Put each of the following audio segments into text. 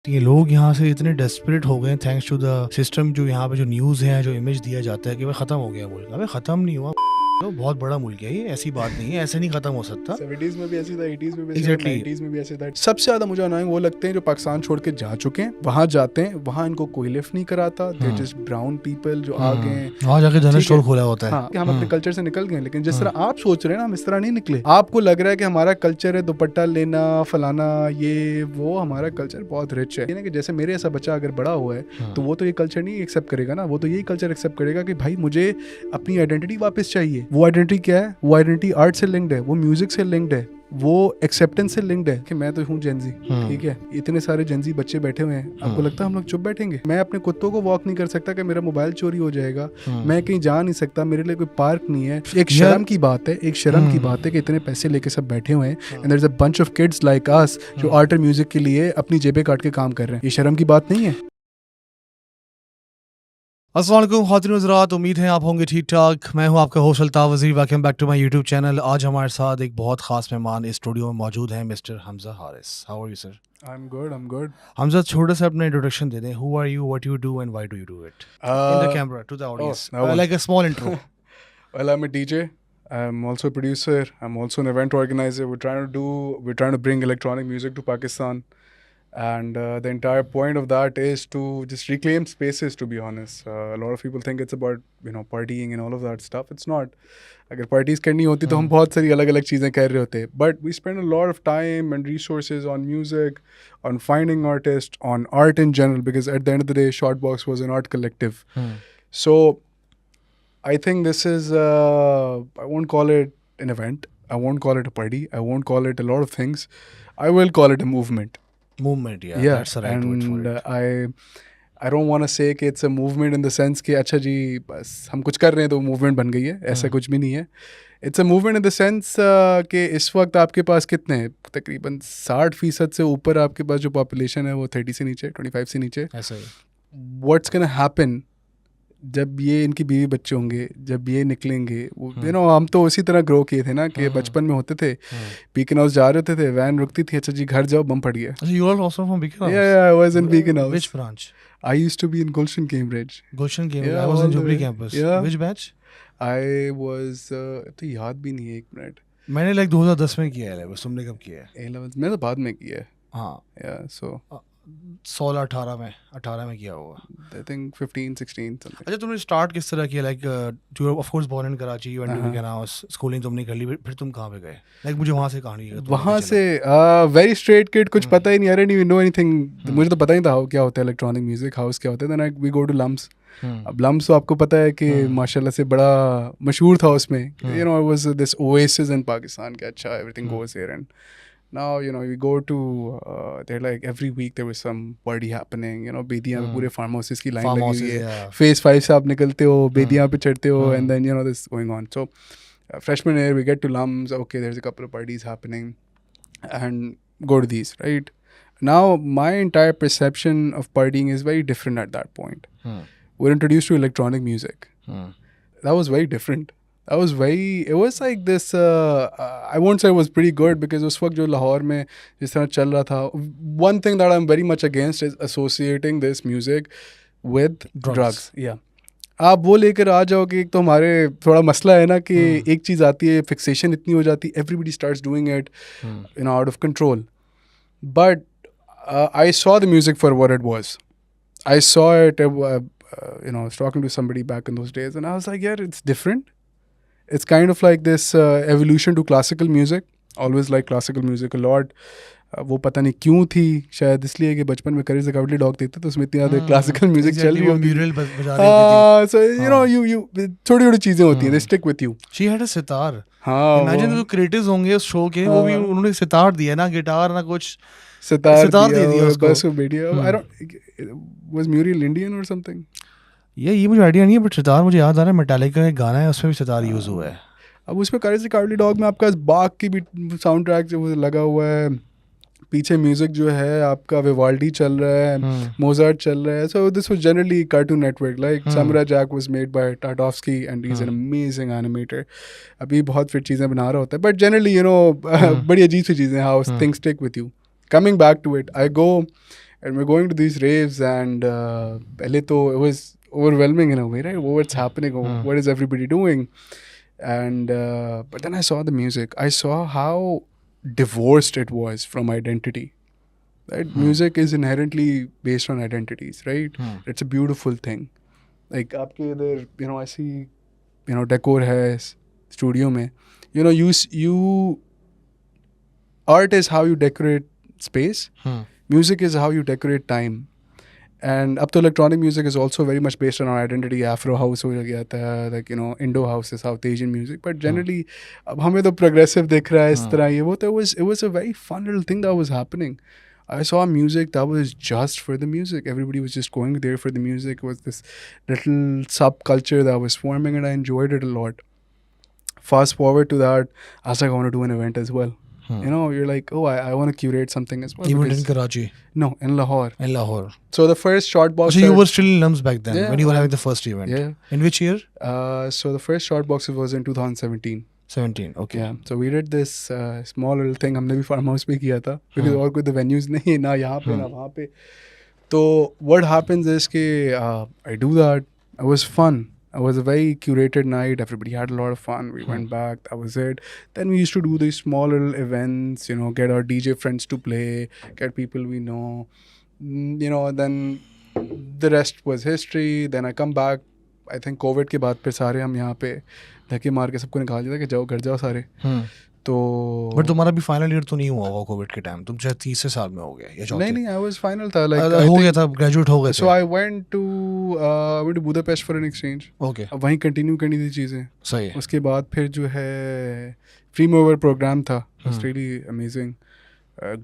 ये लोग यहाँ से इतने डेस्परेट हो गए थैंक्स टू द सिस्टम जो यहाँ पे जो न्यूज़ है जो इमेज दिया जाता है कि भाई ख़त्म हो गया मुल्क। अबे ख़त्म नहीं हुआ, तो बहुत बड़ा मुल्क है ये, ऐसी बात नहीं है, ऐसे नहीं ख़त्म हो सकता। 70s में भी ऐसी था, 80s में भी ऐसी था, एग्जैक्टली 90s में भी ऐसे था। सबसे ज़्यादा मुझे अनोइंग वो लगते हैं जो पाकिस्तान छोड़ के जा चुके हैं, वहाँ जाते हैं, वहाँ इनको कोई लिफ्ट नहीं कराता। दे जस्ट ब्राउन पीपल जो आ गए हैं, वहाँ जाके जनरल ठीक स्टोर है। खोला होता है। हाँ कि हम अपने कल्चर से निकल गए, लेकिन जिस तरह आप सोच रहे हैं ना हम इस तरह नहीं निकले। आपको लग रहा है कि हमारा कल्चर है दुपट्टा लेना फलाना ये वो, हमारा कल्चर बहुत रिच है। कि जैसे मेरे ऐसा बच्चा अगर बड़ा हुआ है तो वो तो ये कल्चर नहीं एक्सेप्ट करेगा ना, वो तो यही कल्चर एक्सेप्ट करेगा कि भाई मुझे अपनी आइडेंटिटी वापस चाहिए। वो आइडेंटिटी क्या है? वो आइडेंटिटी आर्ट से लिंक्ड है, वो म्यूजिक से लिंक्ड है, वो एक्सेप्टेंस से लिंक्ड है कि मैं तो हूँ जेंजी। ठीक है, इतने सारे जेंजी बच्चे बैठे हुए हैं, आपको लगता है हम लोग चुप बैठेंगे? मैं अपने कुत्तों को वॉक नहीं कर सकता कि मेरा मोबाइल चोरी हो जाएगा, मैं कहीं जा नहीं सकता, मेरे लिए कोई पार्क नहीं है। एक शर्म की बात है, एक शर्म की बात है कि इतने पैसे लेके सब बैठे हुए हैं and there is a bunch of kids like us जो आर्ट और म्यूजिक के लिए अपनी जेबें काट के काम कर रहे हैं। ये शर्म की बात नहीं है? अस्सलाम वालेकुम ख़ातिन हज़रात, उम्मीद है आप होंगे ठीक ठाक। मैं हूं आपका host Altaf Wazir. Welcome back to my YouTube channel. आज हमारे साथ एक बहुत ख़ास मेहमान इस स्टूडियो में मौजूद हैं, mister Hamza Haris. How are you sir? I'm good. Hamza, छोटा सा अपना इंट्रोडक्शन दे दें। Who are you, what you do and why do you do it in the camera to the audience, that one. Like a small intro. Well, I'm a DJ. I'm also a producer. I'm also an event organizer. We're trying to bring electronic music to Pakistan, and the entire point of that is to just reclaim spaces. To be honest, a lot of people think it's about partying and all of that stuff. It's not. अगर parties करनी होती तो हम बहुत सारी अलग अलग चीज़ें कर रहे होते, but we spend a lot of time and resources on music, on finding artists, on art in general, because at the end of the day, Shortbox was an art collective. So I think this is, I won't call it an event. I won't call it a party. I won't call it a lot of things. I will call it a movement. Movement, yeah, that's the right word for And it. I don't want to say कि it's a movement in the sense कि अच्छा जी बस हम कुछ कर रहे हैं तो मूवमेंट बन गई है, ऐसा कुछ भी नहीं है. It's a movement in the sense कि इस वक्त आपके पास कितने हैं, तकरीबन 60% से ऊपर आपके पास जो पॉपुलेशन है वो 30 से नीचे, 25 से नीचे. ऐसा ही। व्हाट्स गोना हैपन जब ये इनकी बीवी बच्चे होंगे, जब ये निकलेंगे, हम तो उसी तरह ग्रो किए थे ना कि बचपन में होते थे, बीकन हाउस जा रहे थे, वैन रुकती थी, अच्छा जी घर जाओ बम फट गया. You are also from Beacon House? Yeah, I was in Beacon House. Which branch? I used to be in Gulshan, Cambridge. Gulshan Cambridge. Yeah, I was in all the Jubilee way. campus. Yeah. Which batch? I was तो याद भी नहीं है, एक minute. मैंने like 2010 में किया है, बस तुमने कब किया है? 11th मैंने तो बाद में किया है. हाँ, Yeah, so 18 में किया होगा. I think 15, 16 something. अच्छा, तुमने स्टार्ट किस तरह किया? Like you of course born in Karachi, you went to Beaconhouse, schooling तुमने कर ली, फिर तुम कहाँ पे गए? लाइक मुझे वहाँ से कहानी है. वहाँ से वेरी स्ट्रेट किड, कुछ पता ही नहीं, आई डोंट नो एनीथिंग. मुझे तो पता ही था क्या होता है इलेक्ट्रॉनिक म्यूजिक हाउस, क्या होता है. Then we go to LUMS. अब लम्स तो आपको पता है कि माशाल्लाह से बड़ा मशहूर था उसमें. इट वाज दिस ओएसिस इन पाकिस्तान कि अच्छा everything goes here. And now we go to they're like every week there was some party happening, Bedian पे पूरे फार्म हाउसेस की लाइन लगी हुई है. फेज 5 से आप निकलते हो, बेदियां पे चढ़ते हो, and then this going on. So freshman year we get to Lums, okay, there's a couple of parties happening and go to these, right? Now my entire perception of partying is very different at that point. We're introduced to electronic music. That was very different. It was like this, I won't say it was pretty good because उस वक्त जो लाहौर में जिस तरह चल रहा था, one thing that I'm very much against is associating this music with drugs. Yeah. आप वो लेकर आ जाओ कि एक तो हमारे थोड़ा मसला है ना कि एक चीज़ आती है, फिक्सेशन इतनी हो जाती है, everybody starts doing it out of control. But I saw the music for what it was. I saw it, I was talking to somebody back in those days and I was like, yeah, it's different. It's kind of like this evolution to classical music. Always like classical music a lot. वो पता नहीं क्यों थी, शायद इसलिए कि बचपन में करेज द कावडली डॉग देखते तो उसमें इतनी ज़्यादा क्लासिकल म्यूजिक चल रही होती. So you छोटी छोटी चीज़ें होती हैं, they stick with you. She had a sitar. हाँ, Imagine जो क्रिएटिव्स होंगे उस शो के, वो भी उन्होंने सितार दिया ना, गिटार ना कुछ, सितार दे दिया उसको. बस वो बेडिया. Was Muriel Indian or something? ये मुझे आइडिया नहीं है, बट सितार मुझे याद आ रहा है, मेटालिका का एक गाना है उसमें भी सितार यूज हुआ है. अब उसमें करेज द कावडली डॉग में आपका बाग की भी साउंड ट्रैक जो लगा हुआ है, पीछे म्यूजिक जो है आपका विवाल्डी चल रहा है, मोजार्ट चल रहा है. So this was generally Cartoon Network, like Samurai Jack was made by Tartakovsky and he is an amazing animator. अभी बहुत फिर चीज़ें बना रहा होता है, बट जनरली बड़ी अजीब सी चीज़ें, how things stick with you. Coming back to it, I go and we're going to these raves, and pehle to it was overwhelming in a way, right? What's happening? What is everybody doing? And but then I saw the music. I saw how divorced it was from identity. Right? Music is inherently based on identities, right? It's a beautiful thing. Like आपके इधर, you know, I see, you know, decor है studio में. You know, you art is how you decorate space. Music is how you decorate time. And up to electronic music is also very much based on our identity. Afro house हो गया था, like, you know, Indo house is South Asian music. But generally, अब हमें तो progressive दिख रहा है इस तरह ये वो. तो it was a very fun little thing that was happening. I saw music that was just for the music. Everybody was just going there for the music. It was this little subculture that was forming, and I enjoyed it a lot. Fast forward to that, I was like, I want to do an event as well. You know, you're like, oh, I want to curate something as well. Even in Karachi? No, in Lahore. In Lahore. So the first short box. So you were still in Lums back then, Yeah, when you were having the first event? Yeah. In which year? So the first short box was in 2017. 17, okay. Yeah. So we did this small little thing. हमने भी farm house पे किया था, because और कोई the venues नहीं, ना यहाँ पे ना वहाँ पे. तो what happens is कि I do that. It was fun. It was a very curated night. Everybody had a lot of fun. We went back. That was it. Then we used to do these small little events, you know, get our DJ friends to play, get people we know. You know, then the rest was history. Then I come back. I think COVID के बाद फिर सारे हम यहाँ पे धक्के मार के सबको निकाल दिया था कि जाओ घर जाओ सारे. तो बट तुम्हारा भी फाइनल ईयर तो नहीं हुआ होगा कोविड के टाइम? तुम शायद 30 साल में हो गए या चौथे? नहीं, I was final था, like हो गया था, ग्रेजुएट हो गए थे. So I went to Budapest for an exchange. Okay. अब वहीं कंटिन्यू करनी थी चीज़ें. सही है. उसके बाद फिर जो है फ्री मूवर प्रोग्राम था. It's really amazing.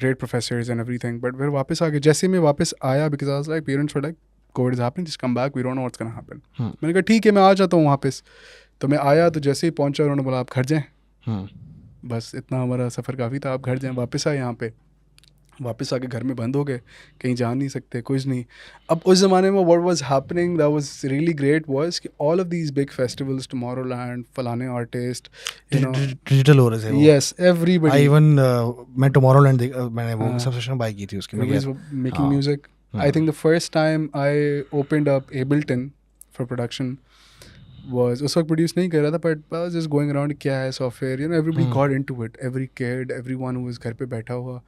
Great professors and everything. But फिर वापस आ गए. जैसे मैं वापस आया, because I was like, parents were like, COVID is happening, just come back, we don't know what's gonna happen. मैंने कहा ठीक है, मैं आ जाता हूँ वापस. तो मैं आया, तो जैसे ही पहुँचा उन्होंने बोला आप घर जाएँ. बस इतना हमारा सफ़र काफ़ी था. आप घर जाएँ. वापस आए यहाँ पे. वापस आके घर में बंद हो गए, कहीं जा नहीं सकते, कुछ नहीं. अब उस ज़माने में what was happening that was really great was कि all of these big festivals, Tomorrowland, फलाने artist, you know, डिजिटल हो रहे थे वो. yes, everybody. I even मैं Tomorrowland मैंने वो सब्सक्रिप्शन बाय की थी उसकी. You guys were making music. I think the first time I opened up Ableton for production was, उस वक्त प्रोड्यूस नहीं कर रहा था, but I was just going around, क्या है software, you know, everybody got into it, every kid, everyone who was घर पे बैठा हुआ.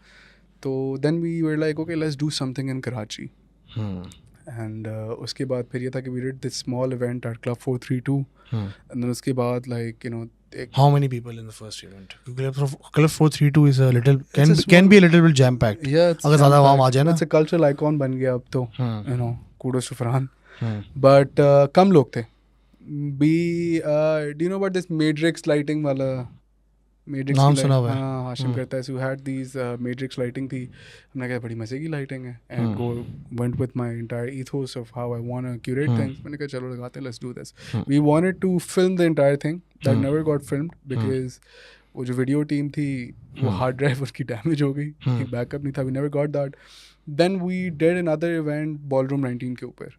तो then we were like, okay, let's do something in Karachi. And उसके बाद फिर ये था कि we did this small event at Club 432. And then उसके बाद, like, you know, how many people in the first event? Club 432 is a little can be a little bit jam packed. Yeah, अगर ज़्यादा आवाम आ जाए ना. It's a cultural icon बन गया अब तो. You know, kudos to Farhan. But कम लोग थे. Do you know about this Matrix lighting वाला? Matrix नाम सुना हुआ है. हाँ, हाशिम करता है. So we had these Matrix lighting थी. हमने कहा बड़ी मजे की lighting है. And went with my entire ethos of how I want to curate things. मैंने कहा चलो लगाते हैं, let's do this. We wanted to film the entire thing. That never got filmed because वो जो video team थी वो hard drive उसकी damage हो गई. Backup नहीं था. We never got that. Then we did another event Ballroom 19 के ऊपर.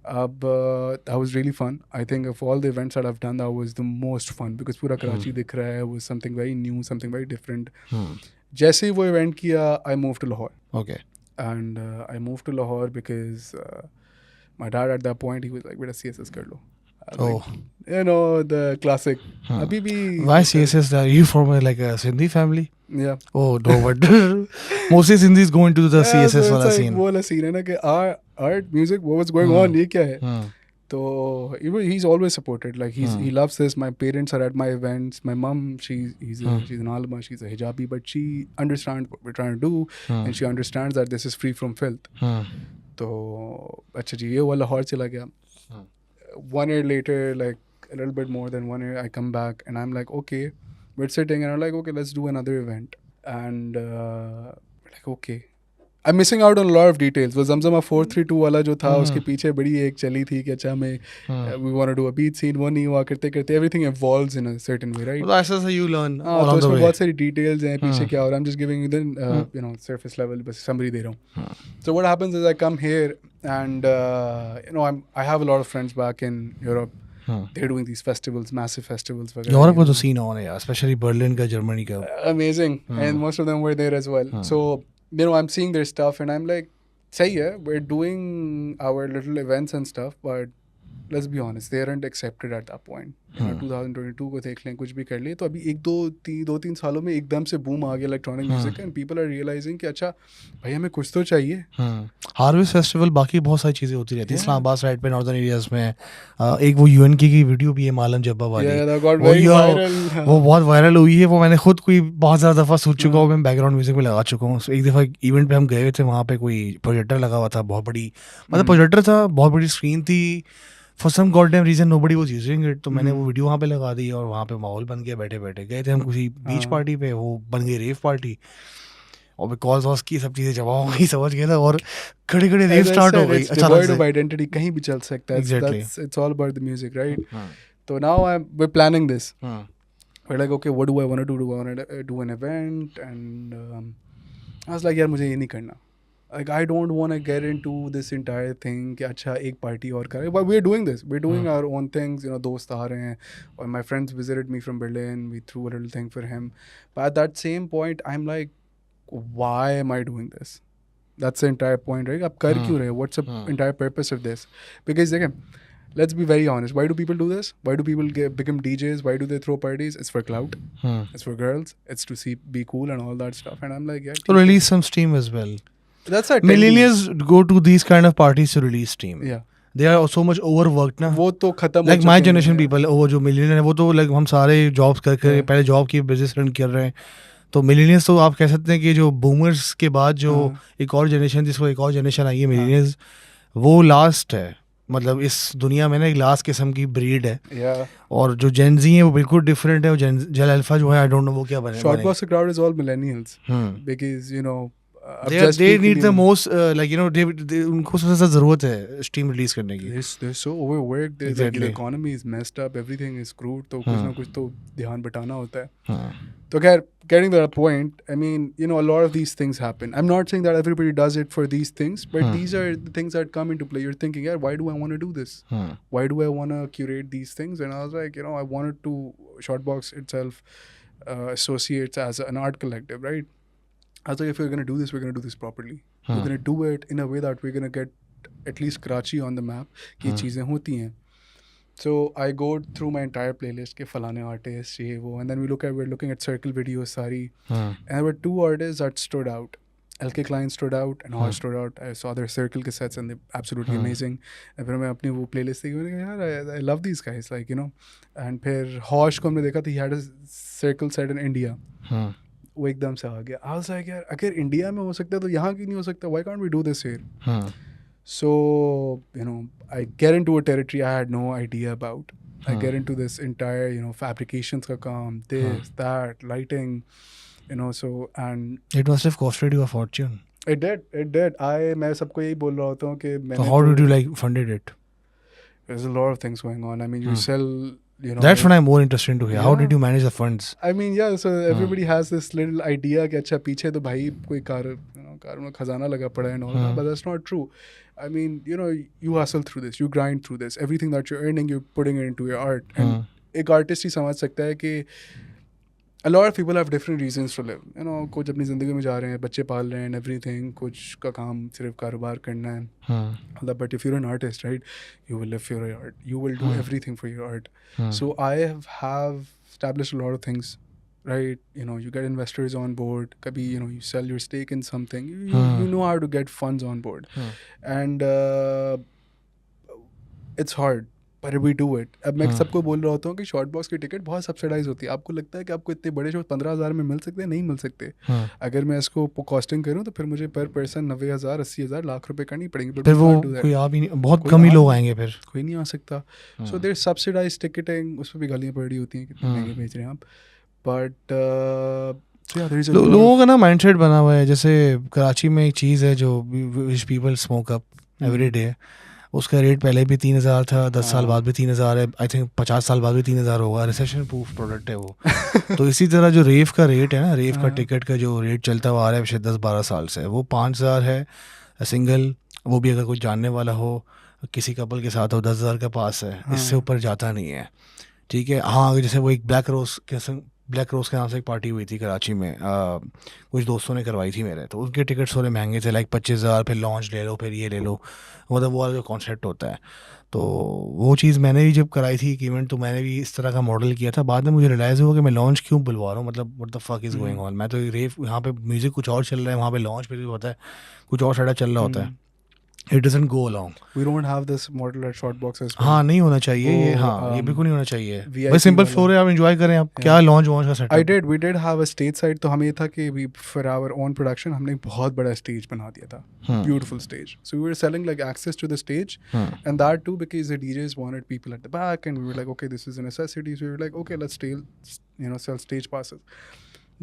That was really fun. I think of all the events that I've done, that was the most fun because पूरा कराची दिख रहा है. Was something very new, something very different. जैसे ही वो event किया, I moved to Lahore. Okay. And I moved to Lahore because my dad at that point, he was like, "बेटा CSS कर लो." Like, you know, the classic. अभी भी. Why CSS? Are you from like a Sindhi family? Yeah. Oh no, but mostly Sindhis go into the CSS so वाला like scene. वो वाला scene है ना कि art music, what's going on? ये क्या है? So he's always supported. Like he loves this. My parents are at my events. My mom, she's an alma. She's a hijabi, but she understands what we're trying to do, and she understands that this is free from filth. तो अच्छा जी, ये वाला Lahore चला गया. 1 year later, like a little bit more than 1 year, I come back and I'm like, okay, we're sitting and I'm like, okay, let's do another event. And like, okay, I'm missing out on a lot of details. वो Zamzama 432 वाला जो था उसके पीछे बड़ी एक चली थी कि अच्छा मैं we want to do a beat scene, वो नहीं हुआ करते करते everything evolves in a certain way, right? Well, that's how you learn तो along the उसमें way. बहुत सारी details हैं पीछे क्या और I'm just giving you the you know surface level बस summary दे रहा हूँ. So what happens is I come here and you know I have a lot of friends back in Europe. They're doing these festivals, massive festivals. Europe was a scene on it, especially Berlin का, Germany का. Amazing, and most of them were there as well. So you know I'm seeing their stuff and I'm like, सही है, we're doing our little events and stuff, but let's be honest, they aren't accepted at that point. You know, 2022 को देख लें, कुछ भी कर लें, तो अभी 2-3 सालों में एकदम से बूम आ गया इलेक्ट्रॉनिक म्यूजिक का, एंड पीपल आर रियलाइजिंग कि अच्छा भाई हमें कुछ तो चाहिए. हार्वेस्ट फेस्टिवल, बाकी बहुत सारी चीज़ें होती रहती है इस्लामाबाद साइड पे, नॉर्दर्न एरियाज में. एक वो यूएन की वीडियो भी है मालम जब्बा वाली, Yeah, that got very viral. वो बहुत वायरल हुई है. वो मैंने खुद कोई बहुत ज़्यादा दफ़ा सोच चुका हूँ, मैं बैकग्राउंड म्यूजिक में लगा चुका हूँ. एक दफ़ा इवेंट पे हम गए हुए थे, वहाँ पे कोई प्रोजेक्टर लगा हुआ था, बहुत बड़ी, मतलब प्रोजेक्टर था, बहुत बड़ी स्क्रीन थी. For some god damn reason nobody was using it, तो मैंने वो वीडियो वहाँ पे लगा दी और वहाँ पे माहौल बन गया. बैठे बैठे गए थे हम किसी बीच पार्टी पे, वो बन गई रेव पार्टी, और बिकॉज वॉज की सब चीज़ें जमा हो गई, समझ गए ना, और खड़े खड़े रेव स्टार्ट हो गई. अच्छा, devoid of identity, कहीं भी चल सकता है. Exactly. It's all about the music, right? So now we're planning this. We're like, okay, what do I want to do? Do I want to do an event? And I was like, यार मुझे ये नहीं करना. Like, I don't want to get into this entire thing कि अच्छा एक party और करें. But we're doing this. We're doing our own things. You know, दोस्त आ रहे हैं. Or my friends visited me from Berlin. We threw a little thing for him. But at that same point, I'm like, why am I doing this? That's the entire point, right? आप कर क्यों रहे हो? What's the entire purpose of this? Because again, let's be very honest. Why do people do this? Why do people become DJs? Why do they throw parties? It's for clout. It's for girls. It's to be cool and all that stuff. And I'm like, yeah. To release some steam as well. That's a Millennials go to these kind of parties to release steam. Yeah. They are so much overworked ना. वो तो खत्म. Like my generation people, वो जो millionaire है, वो तो like हम सारे जॉब्स करके पहले जॉब की बिजनेस रन कर रहे हैं. तो मिलियनियर्स तो आप कह सकते हैं कि जो बूमर्स के बाद जो एक और जनरेशन, जिसको एक और जनरेशन आई है मिलियनियर्स, वो लास्ट है. मतलब इस दुनिया में ना एक लास्ट किस्म की ब्रीड है. और जो जेनजी है वो बिल्कुल डिफरेंट है. वो जेल अल्फा जो है, आई डोंट नो वो क्या बने. Shortbox crowd is all millennials. Because you know, they need the most like you know, they उनको सबसे ज़्यादा ज़रूरत है स्टीम रिलीज करने की. They're so overworked. Exactly. The economy is messed up. Everything is screwed. तो कुछ ना कुछ तो ध्यान बटाना होता है. तो खैर, getting to that point, I mean, you know, a lot of these things happen. I'm not saying that everybody does it for these things, but these are the things that come into play. You're thinking, yeah, why do I want to do this? Why do I want to curate these things? And I was like, you know, I wanted to, Shortbox itself associates as an art collective, right? I was like, if we're going to do this, we're going to do this properly. We're going to do it in a way that we're going to get at least Karachi on the map. कि चीज़ें होती हैं. So I go through my entire playlist के फलाने artists ये वो, and then we're looking at circle videos सारी, and there were 2 artists that stood out. LK Klein stood out and Hosh stood out. I saw their circle के sets and they're absolutely amazing. And फिर मैं अपनी वो playlist देखी, मैंने कहा यार I love these guys, like you know. And फिर Hosh को हमने देखा था, he had a circle set in India. वो एकदम से आ गया. I was like, यार अगर इंडिया में हो सकता है तो यहाँ क्यों नहीं हो सकता? Why can't we do this here? So, you know, I get into a territory I had no idea about. I get into this entire, you know, fabrications ka kaam, this, that, lighting, you know, so, and... It must have costed you a fortune. It did. मैं सबको यही बोल रहा होता हूँ कि मैंने... So how did you like funded it? There's a lot of things going on. I mean, you sell... You know, that's what I'm more interested to hear. Yeah. How did you manage the funds? I mean, yeah, so everybody has this little idea कि अच्छा पीछे तो भाई कोई car में खजाना लगा पड़ा है and all that, but that's not true. I mean, you know, you hustle through this, you grind through this. Everything that you're earning, you're putting it into your art. And एक artist ही समझ सकता है कि a lot of people have different reasons to live. You know, कुछ अपनी ज़िंदगी में जा रहे हैं, बच्चे पाल रहे हैं and everything. कुछ का काम सिर्फ कारोबार करना है. But if you're an artist, right, you will live for your art. You will do everything for your art. So I have established a lot of things, right? You know, you get investors on board. Kabhi, you know, you sell your stake in something. You know how to get funds on board. And it's hard. But we do it. अब मैं सबको बोल रहा होता हूँ कि Shortbox की ticket बहुत सब्सिडाइज होती है. आपको लगता है कि आपको इतने बड़े शो 15,000 में मिल सकते हैं? नहीं मिल सकते. अगर मैं इसको कॉस्टिंग करूँ तो फिर मुझे पर पर्सन 90,000, 80,000, लाख रुपए करनी पड़ेंगे. फिर वो कोई आ भी नहीं, बहुत कम ही लोग आएंगे, फिर कोई नहीं आ सकता. सो देयर सब्सिडाइज टिकटिंग, उस पर भी गालियाँ पड़ रही होती हैं कितने महंगे बेच रहे हैं आप. बट लोगों का ना माइंडसेट बना हुआ है. जैसे कराची में एक चीज़ है जो which people smoke up every day. उसका रेट पहले भी 3,000 था, 10 साल बाद भी 3,000 है, आई थिंक 50 साल बाद भी 3,000 होगा. रिसेशन प्रूफ प्रोडक्ट है वो. तो इसी तरह जो रेव का रेट है ना, रेव का टिकट का जो रेट चलता हुआ आ रहा है पिछले 10-12 साल से, वो 5,000 है सिंगल. वो भी अगर कोई जानने वाला हो, किसी कपल के साथ हो, 10,000 का पास है. इससे ऊपर जाता नहीं है. ठीक है. हाँ, जैसे वो एक ब्लैक ब्लैक रोज के नाम से एक पार्टी हुई थी कराची में, कुछ दोस्तों ने करवाई थी मेरे, तो उनके टिकट्स थोड़े महंगे थे, लाइक 25,000, फिर लॉन्च ले लो, फिर ये ले लो, मतलब वो वाला जो कॉन्सेप्ट होता है। तो वो चीज़ मैंने भी जब कराई थी एक इवेंट, तो मैंने भी इस तरह का मॉडल किया था। बाद में मुझे रियलाइज़ हुआ कि मैं लॉन्च क्यों बुलवा रहा हूँ, मतलब what the fuck is going on. मैं तो रेव, यहाँ पे म्यूज़िक कुछ और चल रहा है, वहाँ पे लॉन्च पे भी होता है कुछ और साइड चल रहा होता है, it doesn't go along. We don't have this model at Shotbox as well. हाँ नहीं होना चाहिए ये, वो, हाँ ये बिल्कुल नहीं होना चाहिए। VIP बस सिंपल वाला। फ्लोर है, आप एंजॉय करें, आप क्या लॉन्च वॉन्च का setup. we did have a stage side, तो हमें ये था कि we for our own production हमने एक बहुत बड़ा stage बना दिया था, beautiful stage. So we were selling like access to the stage, and that too because the DJs wanted people at the back, and we were like, okay, this is a necessity. So we were like, okay, let's sell stage passes.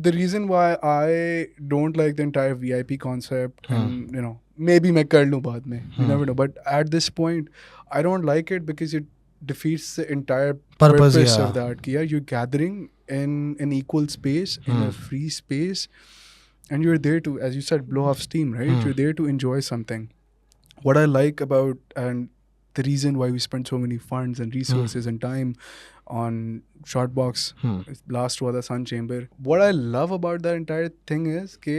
The reason why I don't like the entire VIP concept, and maybe मैं कर लूँ बाद में, you never know, but at this point I don't like it because it defeats the entire purpose of that. कि यार you're gathering in an equal space, in a free space, and you're there to, as you said, blow off steam, right? You're there to enjoy something. What I like about, and the reason why we spend so many funds and resources and time on Shotbox, last हुआ था Sun Chamber. What I love about that entire thing is कि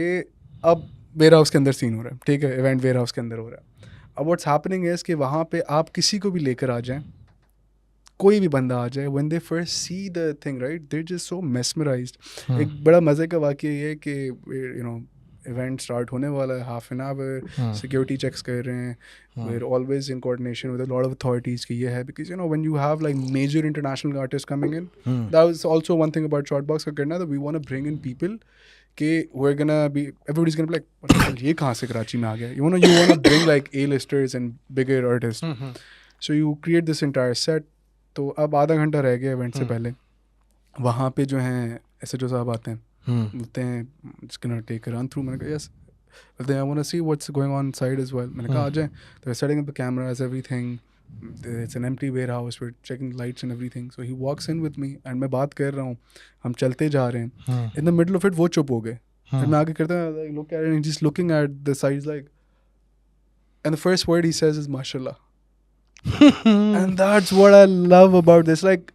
अब ware house के अंदर scene हो रहा है, ठीक है, इवेंट वेयर हाउस के अंदर हो रहा है। अब व्हाट्स हैपनिंग इज कि वहाँ पे आप किसी को भी लेकर आ जाएं, कोई भी बंदा आ जाए, when they first see the thing, right, they're just so mesmerized. एक बड़ा मज़े का वाक़या ये है कि इवेंट स्टार्ट होने वाला है, half an hour, security checks कर रहे हैं, we're always in coordination with a lot of authorities कि ये है, because when you have like major international artists coming in, that was also one thing about Shotbox का करना, that we want to bring in people कि we're gonna be, everybody's gonna be like, ये कहाँ से कराची में आ गया, you want to bring like A-listers and bigger artists, so you create this entire set. तो अब आधा घंटा रह गया इवेंट से पहले, वहाँ पे जो हैं SHO साहब आते हैं, बोलते हैं just gonna take a run through. मैंने कहा yes, बोलते हैं I want to see what's going on inside as well. मैंने कहा आ जाएं, they're setting up the cameras, everything, it's an empty warehouse, we're checking lights and everything. So he walks in with me and मैं बात कर रहा हूँ, हम चलते जा रहे हैं, in the middle of it वो चुप हो गए, फिर मैं आगे करता हूँ, like look at it, and just looking at the sides like, and the first word he says is mashallah. And that's what I love about this, like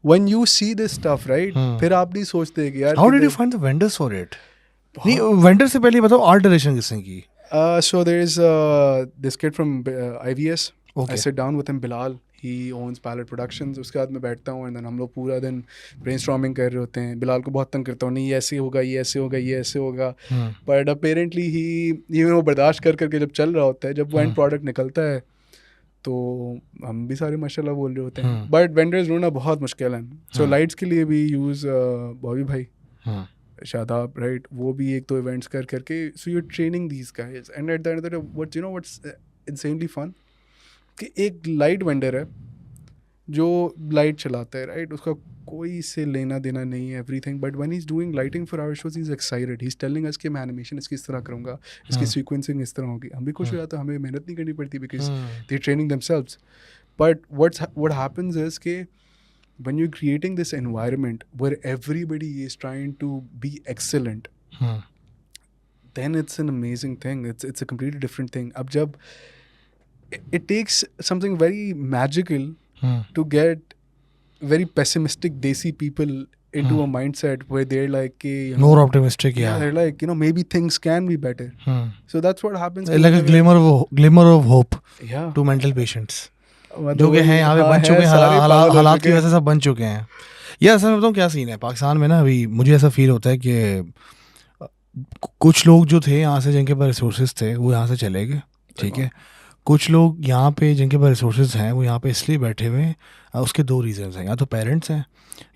when you see this stuff, right, फिर आप नहीं सोचते कि यार how did you find the vendors for it? नहीं, vendor से पहले बताओ आर्ट डायरेक्शन किसने की? So there is this kid from IVS. I sit down with him, Bilal. He owns Palette Productions. उसके बाद मैं बैठता हूँ and then हम लोग पूरा दिन brainstorming कर रहे होते हैं. बिलाल को बहुत तंग करता हूँ, नहीं ये ऐसे होगा, ये ऐसे होगा, ये ऐसे होगा. But apparently he वो बर्दाश्त करके जब चल रहा होता है, जब वो एंड प्रोडक्ट निकलता है, तो हम भी सारे माशाल्लाह बोल रहे होते हैं. बट वेंडर्स ढूंढना बहुत मुश्किल है. सो लाइट्स के लिए भी यूज़ बॉबी भाई, शादाब, राइट, वो भी एक दो इवेंट्स करके, so you training these guys, and at the end of the day what's insanely fun कि एक लाइट वेंडर है जो लाइट चलाता है, राइट, उसका कोई से लेना देना नहीं है, everything, but when he is doing lighting for our shows he is excited, he is telling us कि मैं एनिमेशन इसकी इस तरह करूँगा, इसकी सीक्वेंसिंग इस तरह होगी. हम भी खुश हो जाते हैं, हमें मेहनत नहीं करनी पड़ती because they training themselves. But what happens is कि when you're creating this environment where everybody is trying to be excellent, then it's an amazing thing. It's a completely different thing. Ab jab it takes something very magical to get very pessimistic desi people into a mindset where they're like more optimistic. Yeah, they're like maybe things can be better. So that's what happens. Like a glimmer of hope. Yeah, to mental patients. जो कि हैं यहाँ पे बन चुके हैं, हालात की वजह से सब बन चुके हैं. ये असल में बताऊँ क्या सीन है पाकिस्तान में ना, अभी मुझे ऐसा फील होता है कि कुछ लोग जो थे यहाँ से, जिनके पास रिसोर्सेज थे, वो यहाँ से चले गए, ठीक है. कुछ लोग यहाँ पे जिनके पास रिसोर्सेज हैं, वो यहाँ पे इसलिए बैठे हुए हैं. उसके दो रीजंस हैं, या तो पेरेंट्स हैं,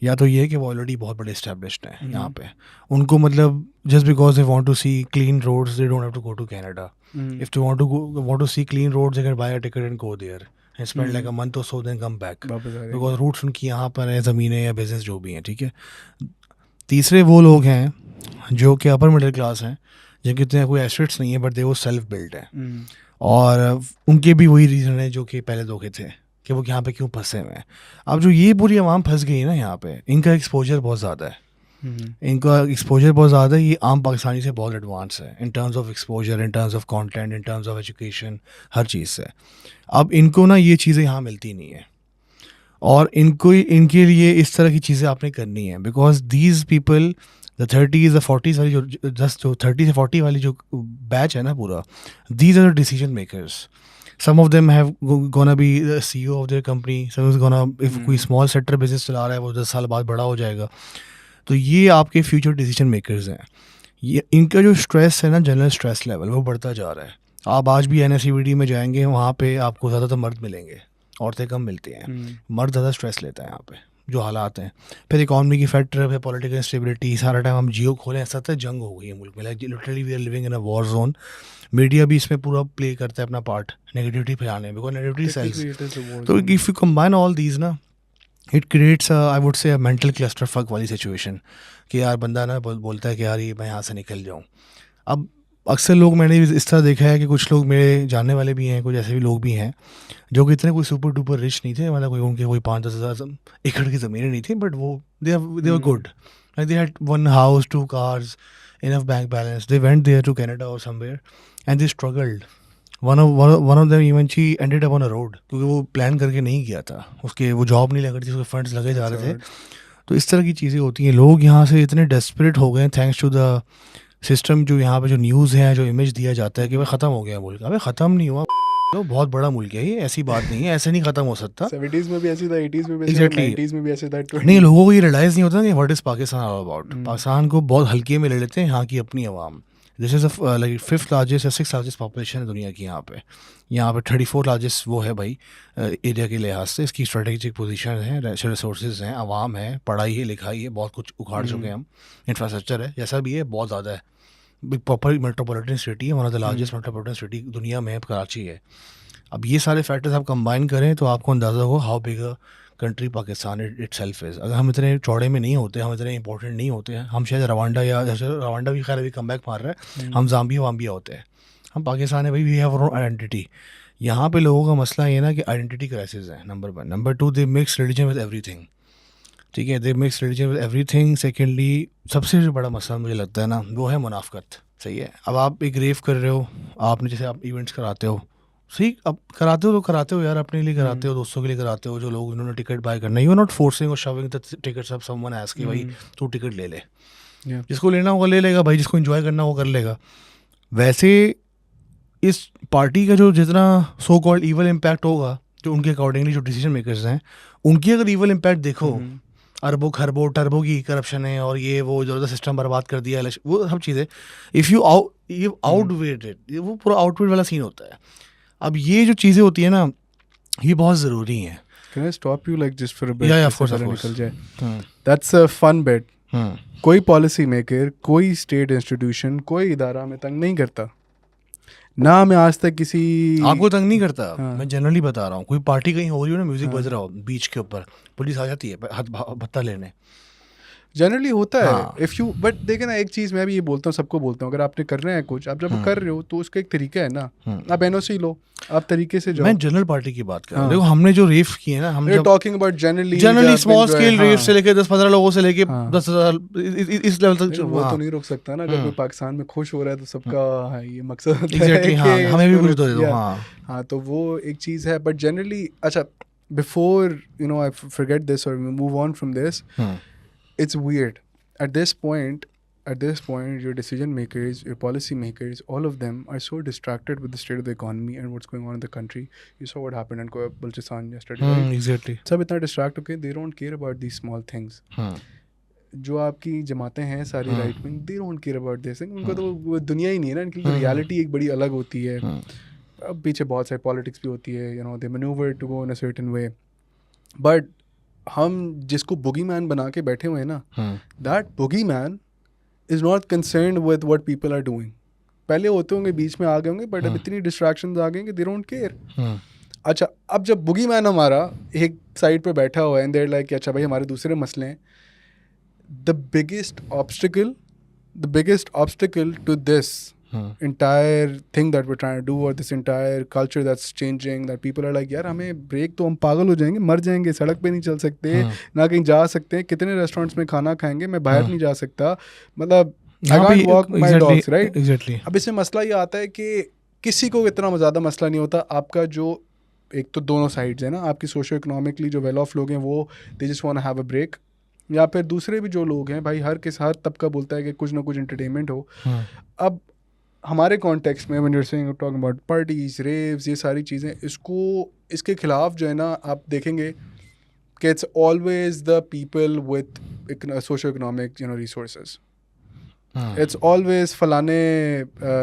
या तो ये कि वो ऑलरेडी बहुत बड़े एस्टेब्लिश्ड हैं यहाँ पे. उनको मतलब just because they want to see clean roads, they don't have to go to Canada. If they want to see clean roads, they can buy a ticket and go there and spend like a month or so, then come back, because roots उनकी यहाँ पर है, ज़मीनें या business जो भी हैं, ठीक है. तीसरे वो लोग हैं जो कि अपर मिडिल क्लास हैं, जिनके इतने कोई एसेट्स नहीं है, बट दे वो सेल्फ बिल्ड है. और उनके भी वही रीज़न है जो कि पहले धोखे थे कि वो यहाँ पे क्यों फंसे हुए हैं. अब जो ये पूरी आवाम फंस गई है ना यहाँ पे, इनका एक्सपोजर बहुत ज़्यादा है. ये आम पाकिस्तानी से बहुत एडवांस है in terms of exposure, in terms of content, in terms of education, हर चीज़ से. अब इनको ना ये चीज़ें यहाँ मिलती नहीं है. और इनके लिए इस तरह की चीज़ें आपने करनी है, because these people the 30s the 40s वाली जो 30 से 40 वाली जो बैच है ना पूरा, these are the decision makers. Some of them have gonna be the CEO of their company. Some is gonna, if कोई small sector business चला रहा है वो 10 साल बाद बड़ा हो जाएगा. तो ये आपके फ्यूचर डिसीजन मेकर्स हैं. ये इनका जो स्ट्रेस है ना, जनरल स्ट्रेस लेवल वो बढ़ता जा रहा है. आप आज भी NSCVD में जाएंगे, वहाँ पे आपको ज़्यादातर मर्द मिलेंगे, औरतें कम मिलती हैं. मर्द ज़्यादा स्ट्रेस लेता है यहाँ पे, जो हालात हैं. फिर इकॉनमी की फैक्टर है, पॉलिटिकल इंस्टेबिलिटी. सारा टाइम हम जियो खोलें, ऐसा लगता है जंग हो गई है मुल्क में. Like literally we are living in a war zone. Media भी इसमें पूरा प्ले करता है अपना पार्ट नेगेटिविटी फैलाने में, बिकॉज नेगेटिविटी सेल्स. तो if you combine all these ना, it creates I would say mental clusterfuck वाली सिचुएशन कि यार बंदा ना बोलता है कि यार ये मैं यहाँ से निकल जाऊँ. अब अक्सर लोग, मैंने इस तरह देखा है कि कुछ लोग मेरे जानने वाले भी हैं, कुछ ऐसे भी लोग भी हैं जो कि इतने कोई सुपर डुपर रिच नहीं थे, मतलब कोई उनके कोई 5-10 हज़ार एकड़ की ज़मीनें नहीं थी, बट वो they were good. They had 1 house 2 cars, enough bank balance. They went there to Canada or somewhere and they struggled. One of them even she ended up on a road, क्योंकि वो plan करके नहीं किया था. उसके वो job नहीं लग रही थी, उसके फंड्स लगे जा रहे थे. तो इस तरह की चीज़ें होती हैं. लोग यहाँ से इतने डेस्परेट हो गए थैंक्स टू द सिस्टम. जो यहाँ पे जो न्यूज़ है, जो इमेज दिया जाता है कि भाई ख़त्म हो गया मुल्क. अबे ख़त्म नहीं हुआ, तो बहुत बड़ा मुल्क है ये, ऐसी बात नहीं है, ऐसे नहीं ख़त्म हो सकता. 70s में भी ऐसी था, 80s में भी ऐसी था, Exactly. 90s में भी ऐसे था. नहीं, लोगों को ये रियलाइज़ नहीं होता कि what is Pakistan all about. Pakistan को बहुत हल्के में ले लेते हैं यहाँ की अपनी आवाम. This is like 5th largest या 6th लार्जेस्ट पॉपुलेशन है दुनिया की यहाँ पे. यहाँ पे 34 लार्जेस्ट वो है भाई एरिया के लिहाज से. इसकी स्ट्रेटेजिक पोजीशन है, रिसोर्सेज हैं, आवाम है, पढ़ाई है, लिखाई है, बहुत कुछ उखाड़ चुके हैं हम. इंफ्रास्ट्रक्चर है, जैसा भी है बहुत ज़्यादा है. प्रॉपर मेट्रोपॉलिटन सिटी है, one of the largest metropolitan city दुनिया में कराची है. अब ये सारे फैक्टर्स आप कंबाइन करें तो आपको अंदाज़ा हो how big a country Pakistan itself is. अगर हम इतने चौड़े में नहीं होते, हम इतने इंपॉर्टेंट नहीं होते हैं, हम शायद रवांडा, या जैसे रवांडा भी खैर अभी कम बैक मार रहा है, हम ज़ाम्बिया वाम्बिया होते हैं. हम पाकिस्तान है भाई, वी हैव आवर आइडेंटिटी. यहाँ पे लोगों का मसला ये ना कि आइडेंटिटी क्राइसिस है, number 1. Number 2, they mix religion with everything. ठीक है, they mix religion with everything. Secondly, सबसे जो बड़ा मसला मुझे लगता है ना, वो है मुनाफकत. सही है, अब आप एक रेव कर रहे हो, आपने जैसे आप इवेंट्स कराते हो, सही, अब कराते हो तो कराते हो यार, अपने लिए कराते हो, दोस्तों के लिए कराते हो, जो लोग उन्होंने टिकट बाय करना है. यू आर नॉट फोर्सिंग और shoving the tickets of someone as कि भाई तू टिकट ले ले. जिसको लेना होगा ले लेगा भाई, जिसको एंजॉय करना होगा कर लेगा. वैसे इस पार्टी का जो जितना सो कॉल्ड ईवल इम्पैक्ट होगा, जो उनके अकॉर्डिंगली जो डिसीजन मेकर्स हैं, उनकी अगर ईवल इम्पैक्ट देखो, अरबों खरबों टर्बो की करप्शन है और ये वो जो सिस्टम बर्बाद कर दिया, वो सब चीज़ें, इफ़ यू आउटवेट इट, वो पूरा आउटवेट वाला सीन होता है. अब ये जो चीज़ें होती है ना, ये बहुत ज़रूरी हैं. Can I stop you like just for a bit? Yeah, of course. निकल जाए. That's a fun bit. कोई पॉलिसी मेकर, कोई स्टेट इंस्टीट्यूशन, कोई इदारा में तंग नहीं करता ना. मैं आज तक किसी आपको तंग नहीं करता. मैं जनरली बता रहा हूँ, कोई पार्टी कहीं हो रही हो ना, म्यूजिक बज रहा हो बीच के ऊपर, पुलिस आ जाती है भत्ता लेने. जनरली होता है. इफ यू बट देखे ना, एक चीज़ मैं भी ये बोलता हूँ, सबको बोलता हूँ, अगर आपने कर रहे हैं कुछ, आप जब कर रहे हो तो उसका एक तरीका है ना. आप NOC लो, आप तरीके से जाओ. मैं जनरल पार्टी की बात कर रहा हूँ. देखो हमने जो रेफ किए ना, हम talking about generally small scale ref से लेके 10-15 लोगों से लेके 10,000 इस लेवल तक. वो तो नहीं रोक सकता ना. अगर कोई पाकिस्तान में खुश हो रहा है तो सबका ये मकसद है. हमें भी कुछ दो. हाँ, तो वो एक चीज़ है. बट जनरली, अच्छा, before you know I forget this और move on from this, it's weird at this point your decision makers, your policy makers, all of them are so distracted with the state of the economy and what's going on in the country. You saw what happened in Balochistan yesterday, right? Exactly. सब इतना distract होके they don't care about these small things. जो आपकी जमातें हैं सारी right wing, they don't care about this thing. उनको तो वो दुनिया ही नहीं है ना, इनकी रियलिटी एक बड़ी अलग होती है. अब पीछे बहुत सारी पॉलिटिक्स भी होती है, you know, they maneuver to go in a certain way. But हम जिसको बुगी मैन बना के बैठे हुए हैं ना, that boogey man is not concerned with what people are doing. पहले होते होंगे, बीच में आ गए होंगे, बट अब इतनी डिस्ट्रैक्शंस आ गए कि दे डोंट केयर. अच्छा, अब जब बुगी मैन हमारा एक साइड पे बैठा हुआ है एंड देयर लाइक, अच्छा भाई हमारे दूसरे मसले हैं, the biggest obstacle to this entire thing that we're trying to do, or this entire culture that's changing, that people are like, यार हमें ब्रेक, तो हम पागल हो जाएंगे, मर जाएंगे, सड़क पे नहीं चल सकते, ना कहीं जा सकते हैं, कितने रेस्टोरेंट्स में खाना खाएंगे, मैं बाहर नहीं जा सकता, मतलब I can't walk my dogs, right? Exactly. अब इसमें मसला ये आता है कि किसी को इतना ज़्यादा मसला नहीं होता, आपका जो एक तो दोनों साइड्स है ना, आपकी सोशो इकोनॉमिकली जो वेल ऑफ लोग हैं वो they just want to have a break, या फिर दूसरे भी जो लोग हैं भाई, हर तबका बोलता है कि कुछ ना कुछ एंटरटेनमेंट हो। अब हमारे कॉन्टेक्स्ट में when you are saying talking about parties, raves, ये सारी चीज़ें, इसके खिलाफ जो है ना आप देखेंगे कि it's always the people with socio economic resources, it's always फलाने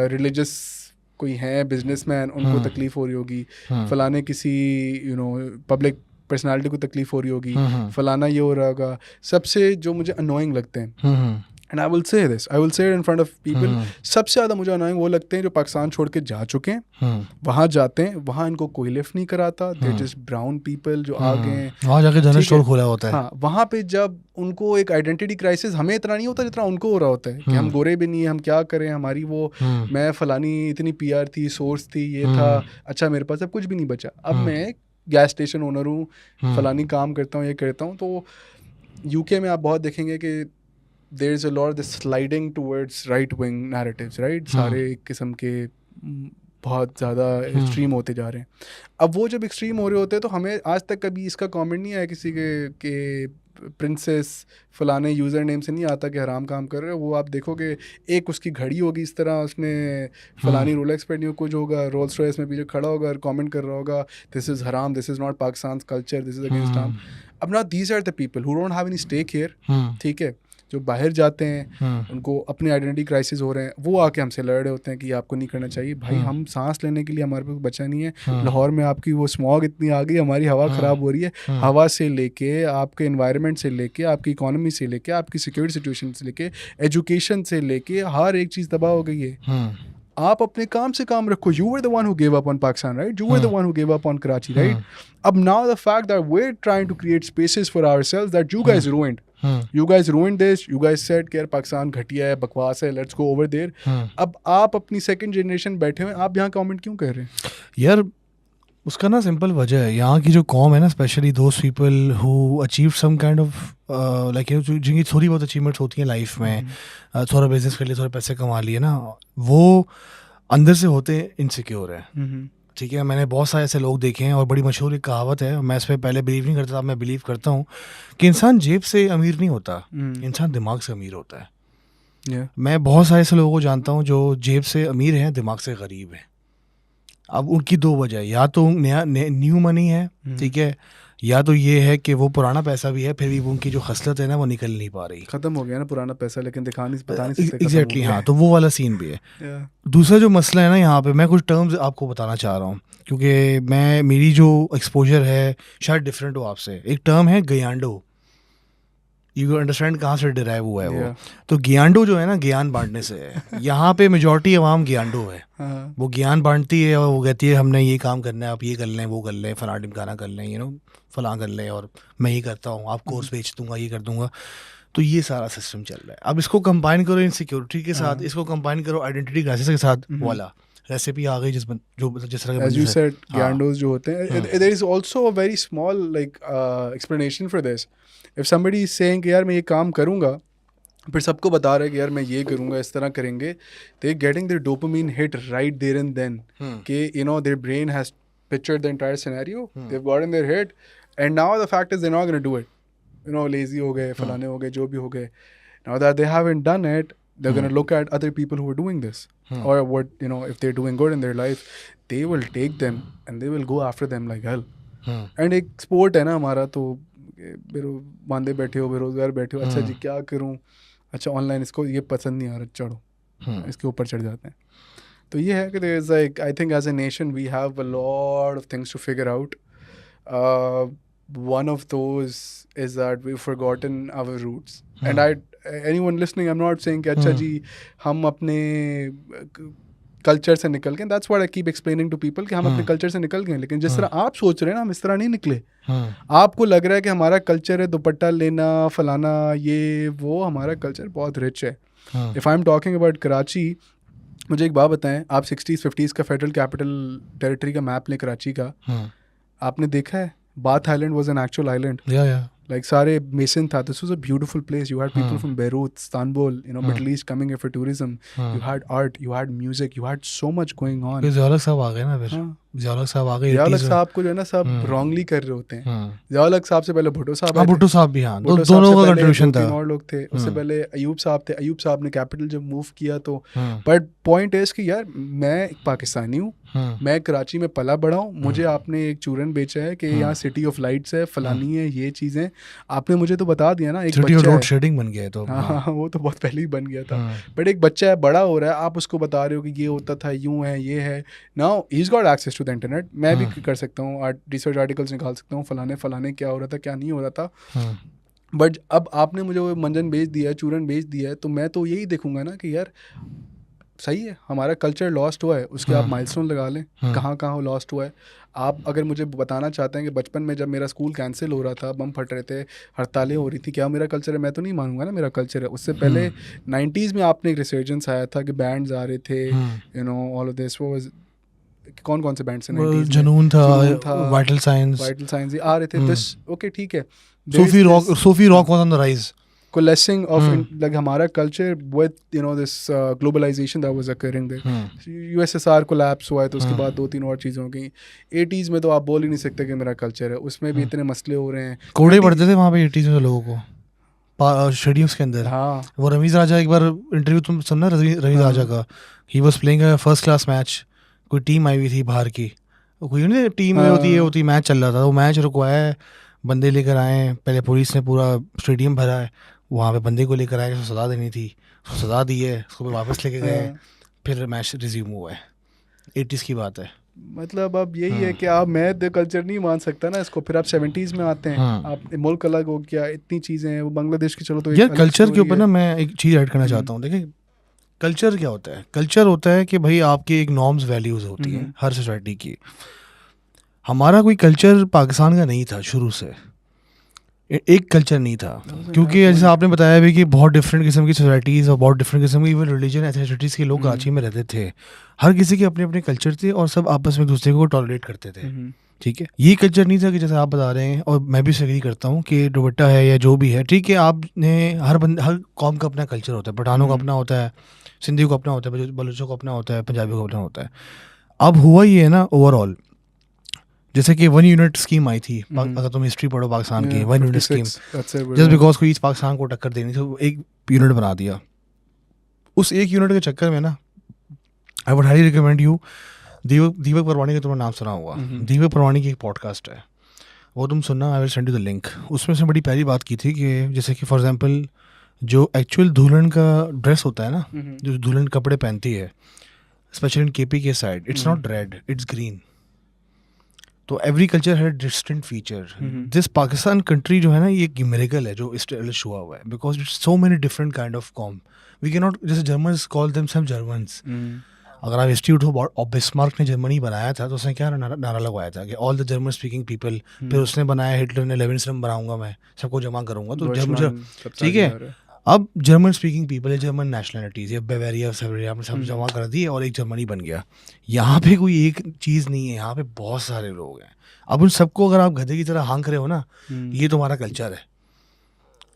रिलीजियस कोई हैं बिजनेसमैन, उनको तकलीफ हो रही होगी, फलाने किसी पब्लिक पर्सनालिटी को तकलीफ हो रही होगी, फलाना ये हो रहा होगा। सबसे जो मुझे अनोइंग लगते हैं, and I will say it in front of people, सबसे ज़्यादा मुझे अनोइंग वो लगते हैं जो पाकिस्तान छोड़ के जा चुके हैं, वहाँ जाते हैं, वहाँ इनको कोई लिफ्ट नहीं कराता, दे जस्ट ब्राउन पीपल जो आ गए, वहाँ जाके जनरल स्टोर खोला होता है। हाँ, वहाँ पे जब उनको एक आइडेंटिटी क्राइसिस, हमें इतना नहीं होता जितना उनको हो रहा होता है कि हम गोरे भी नहीं है, हम क्या करें, हमारी वो मैं फलानी इतनी PR थी, सोर्स थी, ये था, अच्छा मेरे पास अब कुछ भी नहीं बचा, अब मैं गैस स्टेशन ओनर हूँ, फलानी काम करता हूँ, ये करता हूँ। तो UK में आप बहुत देखेंगे कि there is a lot this sliding towards right wing narratives, right, सारे एक किस्म के बहुत ज़्यादा एक्सट्रीम होते जा रहे हैं। अब वो जब एक्सट्रीम हो रहे होते हैं तो हमें आज तक कभी इसका कमेंट नहीं आया किसी के प्रिंसेस फलाने यूज़र नेम से नहीं आता कि हराम काम कर रहे हो। वो आप देखोगे एक उसकी घड़ी होगी इस तरह, उसने फलानी रोलेक्स पहनी हो, कुछ होगा, रोल्स रॉयस में पीछे खड़ा होगा और कमेंट कर रहा होगा दिस इज़ हराम, this is not Pakistan culture, this is against harm. अब ना these are the people who don't have any stake here, ठीक है, जो बाहर जाते हैं उनको अपने आइडेंटिटी क्राइसिस हो रहे हैं, वो आके हमसे लड़ रहे होते हैं कि आपको नहीं करना चाहिए। भाई हम सांस लेने के लिए हमारे पास बचा नहीं है, लाहौर में आपकी वो स्मॉग इतनी आ गई, हमारी हवा ख़राब हो रही है, हवा से लेके आपके एनवायरनमेंट से लेके आपकी इकोनॉमी से लेके आपकी सिक्योरिटी सिचुएशन से लेके एजुकेशन से लेके हर एक चीज़ तबाह हो गई है। आप अपने काम से काम रखो। You were the one who gave up on Pakistan, right? You were the one who gave up on Karachi, right? Ab now the fact that we're trying to create spaces for ourselves that you guys ruined. You guys ruined this. You guys said कि यार पाकिस्तान घटिया है, बकवास है, let's go over there. अब आप अपनी second generation बैठे हुए, आप यहाँ कमेंट क्यों कर रहे हैं? यार उसका ना सिंपल वजह है, यहाँ की जो कॉम है ना, specially those people who achieve some kind of like जिनकी थोड़ी बहुत अचीवमेंट्स होती हैं लाइफ में, थोड़ा बिजनेस कर लिए, थोड़े पैसे कमा लिए ना, वो अंदर से होते इनसिक्योर है। ठीक है, मैंने बहुत सारे ऐसे लोग देखे हैं, और बड़ी मशहूर एक कहावत है, मैं इस पर पहले बिलीव नहीं करता था, मैं बिलीव करता हूँ कि इंसान जेब से अमीर नहीं होता, इंसान दिमाग से अमीर होता है। मैं बहुत सारे ऐसे लोगों को जानता हूँ जो जेब से अमीर हैं, दिमाग से गरीब हैं। अब उनकी दो वजह, या तो न्यू मनी है, ठीक है, या तो ये है कि वो पुराना पैसा भी है, फिर भी उनकी जो खसलत है ना वो निकल नहीं पा रही, खत्म हो गया ना पुराना पैसा, लेकिन बता नहीं सकते। एग्जैक्टली, हाँ, तो वो वाला सीन भी है। दूसरा जो मसला है ना, यहाँ पे मैं कुछ टर्म्स आपको बताना चाह रहा हूँ, क्योंकि मेरी जो एक्सपोजर है शायद डिफरेंट हो आपसे। एक टर्म है गयांडो, यू अंडरस्टैंड कहाँ से डिराइव हुआ है वो? तो ज्ञानडो जो है ना, ज्ञान बांटने से है। यहाँ पे मेजॉरिटी अवाम ज्ञानडो है, वो ज्ञान बांटती है और वो कहती है हमने ये काम करना है, आप ये कर लें, वो कर लें, फलां ढिमकाना कर लें, फलां कर लें, और मैं ये करता हूँ, आप कोर्स बेच दूंगा, ये कर दूंगा। तो ये सारा सिस्टम चल रहा है। अब इसको कंबाइन करो इनसिक्योरिटी के साथ, इसको कंबाइन करो आइडेंटिटी क्राइसिस के साथ, वाला रेसिपी आ गई जिस तरह के। As you said, gyandos जो होते हैं, there is also a very small like explanation for this. If somebody is saying कि यार मैं ये काम करूँगा, फिर सबको बता रहा है कि यार मैं ये करूँगा, इस तरह करेंगे, they getting their dopamine hit right there and then कि their brain has pictured the entire scenario, they've gotten their hit, and now the fact is they're not going to do it. Lazy हो गए, फलाने हो गए, जो भी हो गए. Now that they haven't done it, they're going to look at other people who are doing this, or what, if they're doing good in their life, they will take them and they will go after them like hell. And एक sport है ना हमारा, तो बांधे बैठे हो, बेरोजगार बैठे हो, अच्छा जी क्या करूं, अच्छा ऑनलाइन इसको ये पसंद नहीं आ रहा, चढ़ो, इसके ऊपर चढ़ जाते हैं। तो ये है कि there is like, I think as a nation we have a lot of things to figure out. One of those is that we've forgotten our roots. And anyone listening, I'm not saying कि अच्छा जी हम अपने culture से निकल गए, that's what I keep explaining to people कि हम अपने कल्चर से निकल गए, लेकिन जिस तरह आप सोच रहे हैं ना, हम इस तरह नहीं निकले। आपको लग रहा है कि हमारा कल्चर है दुपट्टा लेना, फलाना, ये वो, हमारा कल्चर बहुत रिच है। If I am talking about Karachi, मुझे एक बात बताएं, आप 60s 50s का फेडरल कैपिटल टेरिटरी का मैप लें कराची का, आपने देखा है bath island was an actual island, like सारे मेसन था, this was a beautiful place, you had people from Beirut, Istanbul, Middle East coming here for tourism, you had art, you had music, you had so much going on. सब आ गए ना फिर। ज़ियाउल साहब आ गए Ziaul 80s में। साहब को जो है ना सब रॉन्गली कर रहे होते हैं। ज़ियाउल साहब से पहले भुट्टो साहब आए थे। भुट्टो साहब भी, हाँ, भुट्टो साहब दोनों से का पहले कंट्रीब्यूशन 2-3 था। और लोग थे। उससे पहले अयूब साहब थे। अयूब साहब ने कैपिटल जब मूव किया तो हम्म, बट पॉइंट इज कि यार मैं एक पाकिस्तानी हूँ, मैं कराची में पला बड़ा हूँ, मुझे आपने एक चूरन बेचा है कि यहाँ सिटी ऑफ लाइट्स है, फलानी है, ये चीज़ें आपने मुझे तो बता दिया ना। एक सिटी बच्चा रोड है, शेडिंग बन गया है तो। हाँ वो तो बहुत पहले ही बन गया था, बट एक बच्चा है, बड़ा हो रहा है, आप उसको बता रहे हो कि ये होता था, यूँ है, ये है। Now he is got access to the internet, मैं भी कर सकता हूँ, रिसर्च आर्टिकल्स निकाल सकता हूँ, फलाने फलाने क्या हो रहा था, क्या नहीं हो रहा था। बट अब आपने मुझे वो मंजन बेच दिया है, चूरन बेच दिया है, तो मैं तो यही देखूंगा ना कि यार सही है, हमारा कल्चर लॉस्ट हुआ है, उसके आप माइलस्टोन लगा लें, कहाँ कहाँ लॉस्ट हुआ है। आप अगर मुझे बताना चाहते हैं कि बचपन में जब मेरा स्कूल कैंसिल हो रहा था, बम फट रहे थे, हड़तालें हो रही थी, क्या मेरा कल्चर है? मैं तो नहीं मानूंगा ना मेरा कल्चर है। उससे पहले 90s में आपने एक रिसर्जेंस आया था कि बैंड्स आ रहे थे, you know all of this was, कौन कौन से बैंड्स हैं 90s में? जुनून था, वाइटल साइंस ये आ रहे थे। दिस ओके ठीक है, Sufi rock was on the rise, coalescing of like हमारा culture with you know this globalization that was occurring there. USSR collapse हुआ है तो उसके बाद 2-3 और चीज़ें हो गई। 80s में तो आप बोल ही नहीं सकते कि मेरा कल्चर है, उसमें भी इतने मसले हो रहे हैं। कोड़े पड़ते थे वहाँ पे 80s में लोगों को स्टेडियम्स के अंदर। हाँ वो रमीज राजा, एक बार इंटरव्यू तुम सुनना रमीज राजा का, he was playing a first class match, कोई टीम आई हुई थी बाहर की, कोई नहीं टीम होती मैच चल रहा था, वो मैच रुकवाया है, बंदे लेकर आए, पहले पुलिस ने पूरा स्टेडियम भरा है, वहाँ पे बंदे को लेकर आए, उसको सजा देनी थी, उसको सजा दी है, उसको वापस लेके गए, फिर मैच रिज्यूम हुआ है। 80s की बात है। मतलब अब यही है कि आप मैं द कल्चर नहीं मान सकता ना इसको। फिर आप 70s में आते हैं, आप मुल्क अलग हो गया, इतनी चीज़ें हैं, वो बांग्लादेश की चलो तो यार कल्चर के ऊपर ना मैं एक चीज़ ऐड करना चाहता हूँ। देखिए कल्चर क्या होता है? कल्चर होता है कि भाई आपकी एक नॉर्म्स वैल्यूज़ होती हैं हर सोसाइटी की। हमारा कोई कल्चर पाकिस्तान का नहीं था शुरू से, एक कल्चर नहीं था, क्योंकि जैसे आपने बताया भी कि बहुत डिफरेंट किस्म की सोसाइटीज़ और बहुत डिफरेंट किस्म की इवन रिलीजन एथनिसिटीज़ के लोग कराची में रहते थे। हर किसी के अपने अपने कल्चर थे और सब आपस में एक दूसरे को टॉलरेट करते थे। ठीक है, ये कल्चर नहीं था कि जैसे आप बता रहे हैं, और मैं भी एग्री करता हूँ कि दुपट्टा है या जो भी है, ठीक है, आपने हर कौम का अपना कल्चर होता है। पठानों का अपना होता है, सिंधी को अपना होता है, बलूचों को अपना होता है, पंजाबी को अपना होता है। अब हुआ ये है ना ओवरऑल, जैसे कि 1 यूनिट स्कीम आई थी, अगर तुम हिस्ट्री पढ़ो पाकिस्तान की, 1 यूनिट स्कीम, जस्ट बिकॉज कोई पाकिस्तान को टक्कर देनी थी, तो एक यूनिट बना दिया। उस एक यूनिट के चक्कर में ना, I would highly recommend you, Deepak Perwani का तुम्हारा नाम सुना होगा, दीपक परवानी की एक पॉडकास्ट है, वो तुम सुनना, I will send you the link. उसमें उसने बड़ी प्यारी बात की थी कि जैसे कि फॉर एग्जांपल जो एक्चुअल दुल्हन का ड्रेस होता है ना, जो दुल्हन कपड़े पहनती है, स्पेशली इन केपी के side, it's not red, it's green. तो एवरी कल्चर है distinct feature. This Pakistan country जो है ना, ये एक मिरेकल है जो इस्टेब्लिश हुआ हुआ है, because it's so many different kind of कॉम। वी कैन नॉट, जैसे जर्मन्स कॉल देमसेल्व्स जर्मन्स। अगर आप हिस्ट्री उठो, बिस्मार्क ने जर्मनी बनाया था तो उसने क्या नारा लगवाया था कि all the German speaking people. फिर उसने बनाया, हिटलर ने लेविन्सटन बनाऊंगा मैं, सबको जमा करूंगा, तो जर्मन, ठीक है, अब जर्मन स्पीकिंग पीपल है, जर्मन नेशनलिटीज़ या बावेरिया सब जमा कर दिए और एक जर्मनी बन गया। यहाँ पे कोई एक चीज़ नहीं है, यहाँ पे बहुत सारे लोग हैं। अब उन सबको अगर आप गधे की तरह हाँक रहे हो ना, ये तुम्हारा कल्चर है,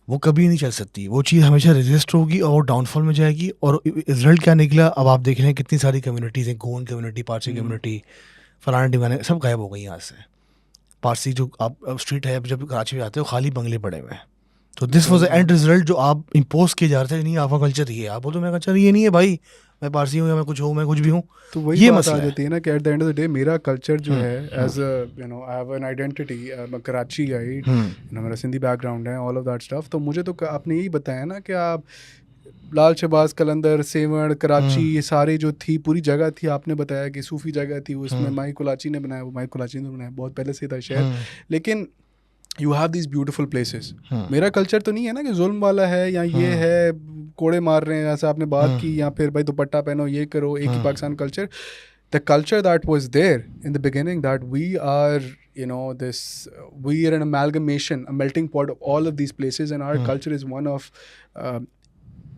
वो कभी नहीं चल सकती। वो चीज़ हमेशा रेजिस्ट होगी और डाउनफॉल में जाएगी। और रिजल्ट क्या निकला, अब आप देख रहे हैं कितनी सारी कम्युनिटीज़ हैं, गोंड कम्युनिटी, पारसी कम्युनिटी, फलाना डिमाने, सब गायब हो गई यहाँ से। पारसी जो आप स्ट्रीट है, जब कराची में आते हो खाली बंगले पड़े हुए हैं। तो this was the end result जो आप इम्पोज किए जा रहे थे, नहीं आपका कल्चर ये है। आप बोलते मेरा कल्चर ये नहीं है भाई, मैं पारसी हूँ या मैं कुछ हूँ, मैं कुछ भी हूँ। तो वही ये बात आ जाती है ना कि at the end of the day मेरा कल्चर जो है, as a you know I have an identity, मैं कराची गाइड, मेरा सिंधी बैकग्राउंड है, ऑल ऑफ दैट स्टफ। तो मुझे तो आपने यही बताया ना कि आप लाल शहबाज, कलंदर, सेवण, कराची, ये सारे जो थी पूरी जगह थी, आपने बताया कि सूफी जगह थी, उसमें माई कुलाची ने बनाया, वो माई कुलाची ने बनाया, बहुत पहले से था शहर। लेकिन you have this beautiful places. मेरा कल्चर तो नहीं है ना कि जुल्म वाला है या ये है कोड़े मार रहे हैं, ऐसा आपने बात की, या फिर भाई दुपट्टा पहनो, ये करो, एक ही Pakistan culture. The culture that was there in the beginning, that we are, you know, we are an amalgamation, a melting pot of all of these places, and our culture is one of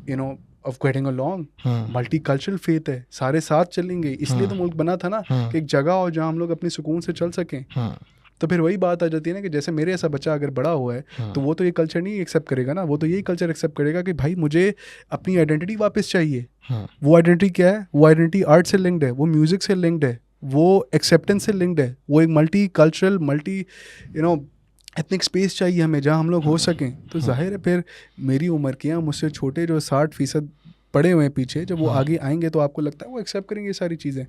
you know of getting along. Multicultural faith है, सारे साथ चलेंगे, इसलिए तो मुल्क बना था ना कि एक जगह हो जहाँ हम लोग अपने सुकून से चल सकें। तो फिर वही बात आ जाती है ना कि जैसे मेरे ऐसा बच्चा अगर बड़ा हुआ है तो वो तो ये कल्चर नहीं एक्सेप्ट करेगा ना, वो तो यही कल्चर एक्सेप्ट करेगा कि भाई मुझे अपनी आइडेंटिटी वापस चाहिए। वो आइडेंटिटी क्या है? वो आइडेंटिटी आर्ट से लिंक्ड है, वो म्यूजिक से लिंक्ड है, वो एक्सेप्टेंस से लिंक्ड है, वो एक multi cultural multi ethnic space चाहिए हमें जहाँ हम लोग हो सकें। तो जाहिर है फिर मेरी उम्र के या मुझसे छोटे जो 60% पड़े हुए हैं पीछे, जब वो आगे आएंगे तो आपको लगता है वो एक्सेप्ट करेंगे ये सारी चीज़ें?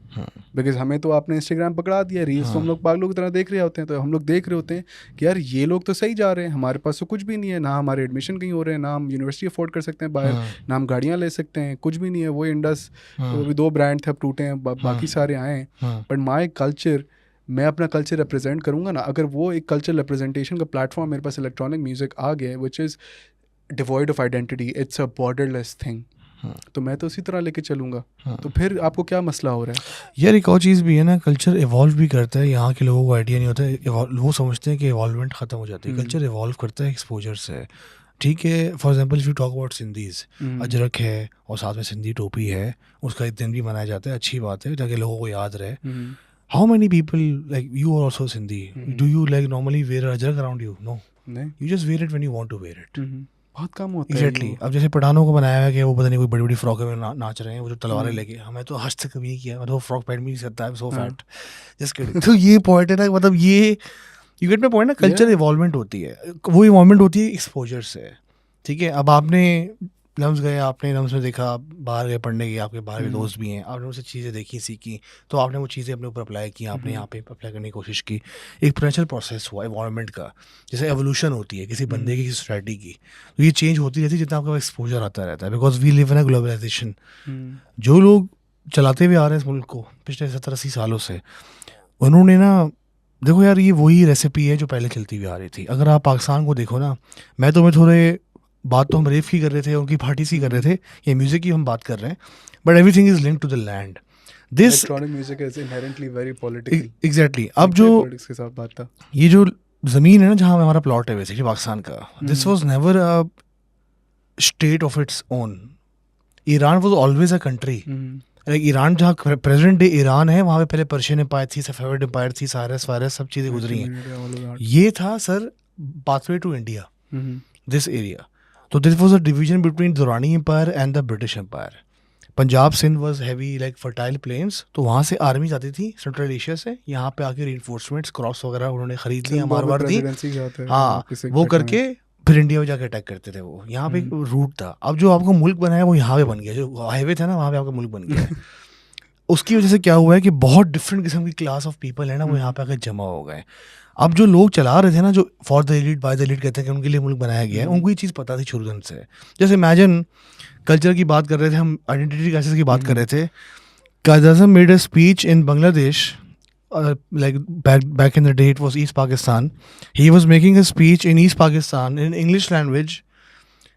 बिकॉज हमें तो आपने इंस्टाग्राम पकड़ा दिया, रील्स तो हम लोग पागलों की तरह देख रहे होते हैं, तो हम लोग देख रहे होते हैं कि यार ये लोग तो सही जा रहे हैं, हमारे पास तो कुछ भी नहीं है, ना हमारे एडमिशन कहीं हो रहे हैं, ना हम यूनिवर्सिटी अफोर्ड कर सकते हैं बाहर, ना हम गाड़ियाँ ले सकते हैं, कुछ भी नहीं है। वो इंडस तो भी 2 ब्रांड थे, अब टूटे हैं, बाकी सारे आए हैं। बट माई कल्चर, मैं अपना कल्चर रिप्रेजेंट करूँगा ना, अगर वो एक कल्चर रिप्रेजेंटेशन का प्लेटफॉर्म मेरे पास इलेक्ट्रॉनिक म्यूजिक आ गया है which is devoid of identity, it's a borderless thing, तो मैं तो उसी तरह लेके चलूँगा। तो फिर आपको क्या मसला हो रहा है? यार एक और चीज़ भी है ना, कल्चर इवॉल्व भी करता है। यहाँ के लोगों को आइडिया नहीं होता है, वो समझते हैं कि इवॉल्वमेंट ख़त्म हो जाती है। कल्चर इवॉल्व करता है एक्सपोजर से। ठीक है, for example if you talk about Sindhis, Ajrak है और साथ में सिंधी टोपी है, उसका एक दिन भी मनाया जाता है, अच्छी बात है ताकि लोगों को याद रहे। How many people like you are also Sindhi, do you like normally wear ajrak around you? No, you just wear it when you want to wear it. बहुत कम होता है। एग्जैक्टली। अब जैसे पठानों को बनाया है कि वो पता नहीं कोई बड़ी बड़ी फ्रॉक में नाच रहे हैं, वो जो तलवारें लेके, हमें तो हज तक कभी नहीं किया, मतलब वो फ्रॉक पहन भी नहीं सकता है, सो फैट, जस्ट किडिंग। तो ये पॉइंट है ना, मतलब ये यू गेट माय पॉइंट ना, कल्चर इवॉल्वमेंट होती है, वो इवॉल्वमेंट होती है एक्सपोजर से। ठीक है, अब आपने लम्स गए, आपने लम्स में देखा, बाहर गए पढ़ने के, आपके बाहर के दोस्त भी हैं, आपने उनसे चीज़ें देखी, सीखी, तो आपने वो चीज़ें अपने ऊपर अप्लाई की, आपने यहाँ पे अप्लाई करने की कोशिश की, एक पोटेंशियल प्रोसेस हुआ इन्वायरमेंट का, जैसे एवोल्यूशन होती है किसी बंदे की, किसी सोसाइटी की। तो ये चेंज होती रहती है जितना आपका एक्सपोजर आता रहता है, because we live in a globalization. जो लोग चलाते हुए आ रहे हैं इस मुल्क को पिछले 70-80 सालों से, उन्होंने ना, देखो यार, ये वही रेसिपी है जो पहले चलती हुई आ रही थी। अगर आप पाकिस्तान को देखो ना, मैं तुम्हें थोड़े बात तो हम रेफ की कर रहे थे, उनकी पार्टी सी कर रहे थे, ये म्यूजिक की हम बात कर रहे हैं, but everything is linked to the land. This electronic music is inherently very political. Exactly. अब जो पॉलिटिक्स के साथ बात था, ये जो जमीन है ना जहाँ हमारा प्लॉट है बेसिकली पाकिस्तान का, this was never a state of its own. Iran was always a country. Like Iran जहाँ प्रेजेंट डे ईरान है, वहाँ पे पहले पर्शियन एम्पायर थी, सफेविड एम्पायर थी, साइरस वायरस सब चीज़ें गुजरी हैं। ये था sir pathway to India, this area. तो this was a division between Durrani empire and the British empire. Punjab Sindh was heavy like fertile plains, तो वहाँ से आर्मी जाती थी सेंट्रल एशिया से, यहाँ पे आके रीइंफोर्समेंट्स, क्रॉस वगैरह उन्होंने खरीद लिया, मारवाड़ दी, हाँ, वो करके फिर इंडिया में जाके अटैक करते थे। वो यहाँ पे रूट था। अब जो आपका मुल्क बना है वो यहाँ पे बन गया, जो हाईवे था ना वहाँ पे आपका मुल्क बन गया। उसकी वजह से क्या हुआ है कि बहुत डिफरेंट किस्म की क्लास ऑफ पीपल है ना, वो यहाँ पे आकर जमा हो गए। अब जो लोग चला रहे थे ना, जो for the elite by the elite कहते हैं कि उनके लिए मुल्क बनाया गया है, उनको ये चीज़ पता थी शुरुआत से। जैसे इमेजिन कल्चर की बात कर रहे थे हम, आइडेंटिटी क्राइसिस की बात कर रहे थे। Kazim made a speech in Bangladesh, like back in the day it was East Pakistan. He was making a speech in East Pakistan in English language,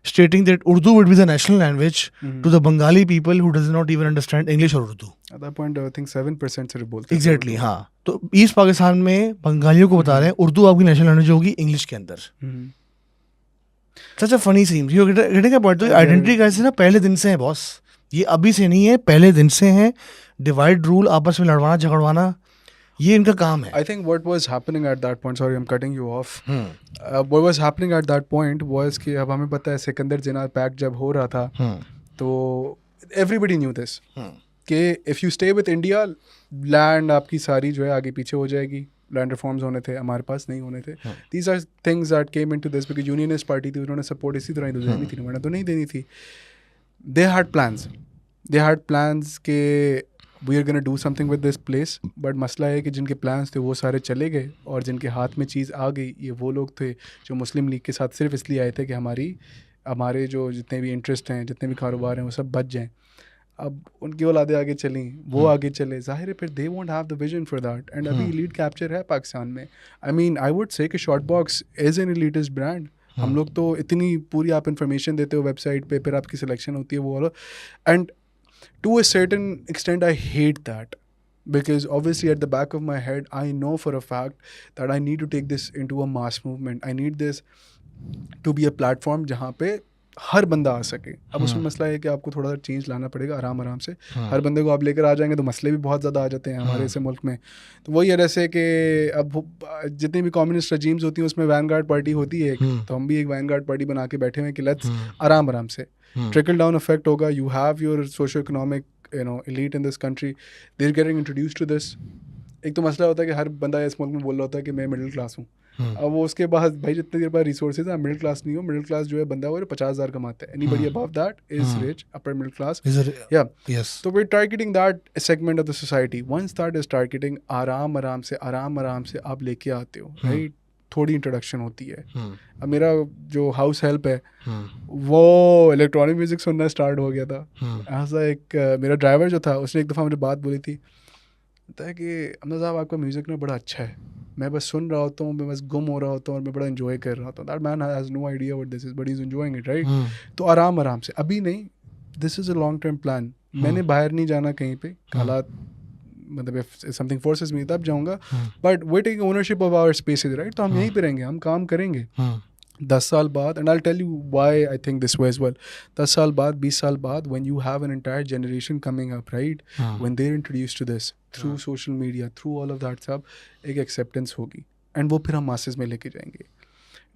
stating that Urdu would be the national language to the Bengali people who does not even understand English or Urdu. At that point I think 7% से बोलते थे। Exactly, हाँ। तो east Pakistan में बंगालियों को बता रहे हैं उर्दू आपकी नेशनल लैंग्वेज होगी इंग्लिश के अंदर। Such a funny scene. You getting a point? तो आइडेंटिटी क्राइसिस ना पहले दिन से है बॉस, ये अभी से नहीं है, पहले दिन से है। डिवाइड रूल, आपस में लड़वाना झगड़वाना, ये इनका काम है। I think what was happening at that point, sorry I'm cutting you off, what was happening at that point was कि अब हमें पता है सिकंदर जिना पैक्ट जब हो रहा था, तो everybody knew this कि if you stay with India, land आपकी सारी जो है आगे पीछे हो जाएगी। लैंड रिफॉर्म्स होने थे, हमारे पास नहीं होने थे। These are things that came into this because unionist party थी, उन्होंने सपोर्ट इसी तरह ही तो देनी थी, वरना तो नहीं देनी थी। They had plans के we are going to do something with this place, but मसला है कि जिनके प्लान्स थे वो सारे चले गए, और जिनके हाथ में चीज़ आ गई ये वो लोग थे जो मुस्लिम लीग के साथ सिर्फ इसलिए आए थे कि हमारे जो जितने भी इंटरेस्ट हैं, जितने भी कारोबार हैं, वो सब बच जाएं। अब उनकी औलादे आगे चली, वो आगे चले, जाहिर है फिर they won't have the vision for that. And अभी एलीट कैप्चर है पाकिस्तान में। I mean I would say कि short box is an elitist brand. हम लोग तो इतनी पूरी आप इन्फॉर्मेशन देते हो वेबसाइट पे, फिर आपकी सिलेक्शन होती है वो वाला, and to a certain extent I hate that, because obviously at the back of my head I know for a fact that I need to take this into a mass movement. I need this to be a platform जहाँ पे हर बंदा आ सके। अब उसमें मसला है कि आपको थोड़ा सा चेंज लाना पड़ेगा आराम से। हर बंदे को आप लेकर आ जाएंगे तो मसले भी बहुत ज़्यादा आ जाते हैं हमारे ऐसे मुल्क में। तो वही है जैसे कि अब जितनी भी कम्युनिस्ट रजीम्स होती हैं उसमें वैनगार्ड पार्टी होती है, तो हम भी एक वैनगार्ड पार्टी बना के बैठे हुए हैं कि लेट्स आराम से trickle down effect होगा। You have your socio-economic elite in this country, they're getting introduced to this, एक तो मसला होता है कि हर बंदा इस मुल्क में बोल रहा होता है कि मैं मिडिल क्लास हूँ. अब वो उसके बाद भाई जितने देर बाद रिसोर्सेज है, मिडिल क्लास नहीं हो. मिडिल क्लास जो है बंदा वो 50,000 कमाता है. Anybody above that is rich, upper middle class. या तो we targeting that segment of the society. Once that is targeting, आराम से आप लेके आते हो, राइट. थोड़ी इंट्रोडक्शन होती है. अब मेरा जो हाउस हेल्प है वो इलेक्ट्रॉनिक म्यूजिक सुनना स्टार्ट हो गया था. ऐसा एक मेरा ड्राइवर जो था उसने एक दफ़ा मुझे बात बोली थी, कहता है कि अमजद साहब आपका म्यूज़िक ना बड़ा अच्छा है, मैं बस सुन रहा होता हूँ, मैं बस गुम हो रहा होता हूँ और मैं बड़ा एंजॉय कर रहा होता हूँ. That man has no idea what this is but he is enjoying it, right. तो आराम से, अभी नहीं, this is a long term plan. मैंने बाहर नहीं जाना कहीं पे, हालात मतलब इफ समथिंग फोर्सेस मी तब जाऊँगा, but we taking ownership of our spaces, right. तो हम यहीं पे रहेंगे, हम काम करेंगे. 10 साल बाद, and I tell you why I think this way as well. 10 साल बाद, 20 साल बाद, when you have an entire generation coming up, right, when they are introduced to this through social media, through all of that सब, एक acceptance होगी and वो फिर हम मासेस में लेके जाएंगे.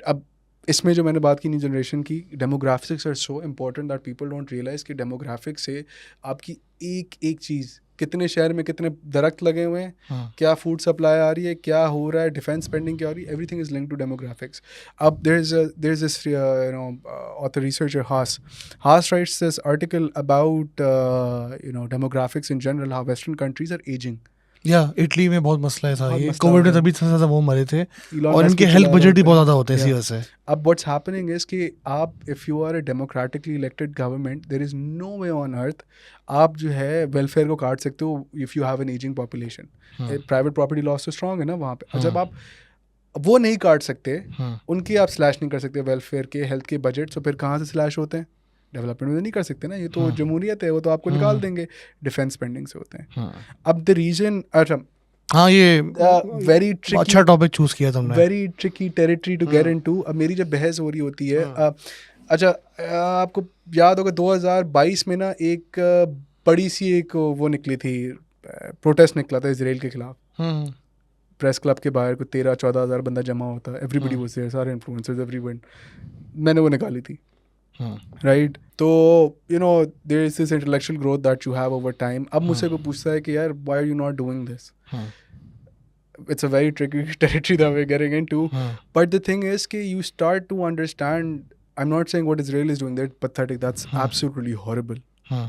अब इसमें जो मैंने बात की न्यू जनरेशन की, demographics are so important that people don't realize कि डेमोग्राफिक्स से आपकी एक चीज़, कितने शहर में कितने दरख्त लगे हुए हैं, क्या फूड सप्लाई आ रही है, क्या हो रहा है, डिफेंस स्पेंडिंग क्या हो रही है, everything is linked to demographics. अब there is this author researcher Haas writes this article about demographics in general, how Western countries are aging. या इटली में बहुत मसला है था बहुत ये, मसला कोविड में है. तभी सबसे ज़्यादा वो मरे थे Elon और Musk इनके भी हेल्थ चला बजट ही रहा बहुत ज़्यादा होते हैं इसी Yeah. वजह से. अब what's happening is कि आप if you are a democratically elected government, there is no way on earth आप जो है वेलफेयर को काट सकते हो if you have an aging population. Private property loss तो स्ट्रॉन्ग है ना वहाँ पे. जब आप वो नहीं काट सकते, उनकी आप स्लैश नहीं कर सकते वेलफेयर के, हेल्थ के बजट, तो फिर कहाँ से स्लैश होते हैं? डेवलपमेंट में नहीं कर सकते ना, ये तो जमहूरियत है, वो तो आपको निकाल देंगे. डिफेंस स्पेंडिंग से होते हैं. अब द रीजन, अच्छा हाँ ये वेरी ट्रिकी, अच्छा टॉपिक चूज किया तुमने. Very tricky territory to get into. अब मेरी जब बहस हो रही होती है, अच्छा आपको याद होगा 2022 में ना एक बड़ी सी एक वो निकली थी, प्रोटेस्ट निकला था इसराइल के खिलाफ. प्रेस क्लब के बाहर को 13-14 हज़ार बंदा जमा होता है. एवरीबडी वाज देयर, सारे इन्फ्लुएंसर्स, एवरीवन. मैंने वो निकाली थी, राइट. तो there is this intellectual growth that you have over time. अब मुझसे कोई पूछता है कि यार why are you not doing this? It's a very tricky territory that we're getting into. But the thing is कि you start to understand, I'm not saying what Israel is doing, they're pathetic, that's absolutely horrible.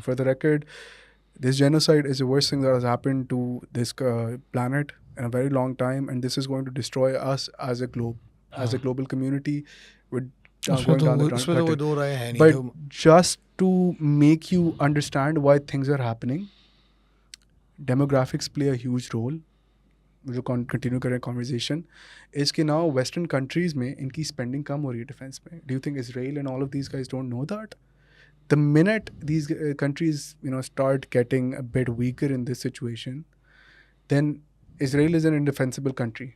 For the record, this genocide is the worst thing that has happened to this planet in a very long time, and this is going to destroy us as a globe, as a global community. We're going down the track. But just to make you understand why things are happening, demographics play a huge role. जो continue करें conversation, इसके now western countries में इनकी spending कम हो रही है defence में. Do you think Israel and all of these guys don't know that? The minute these countries start getting a bit weaker in this situation, then Israel is an indefensible country.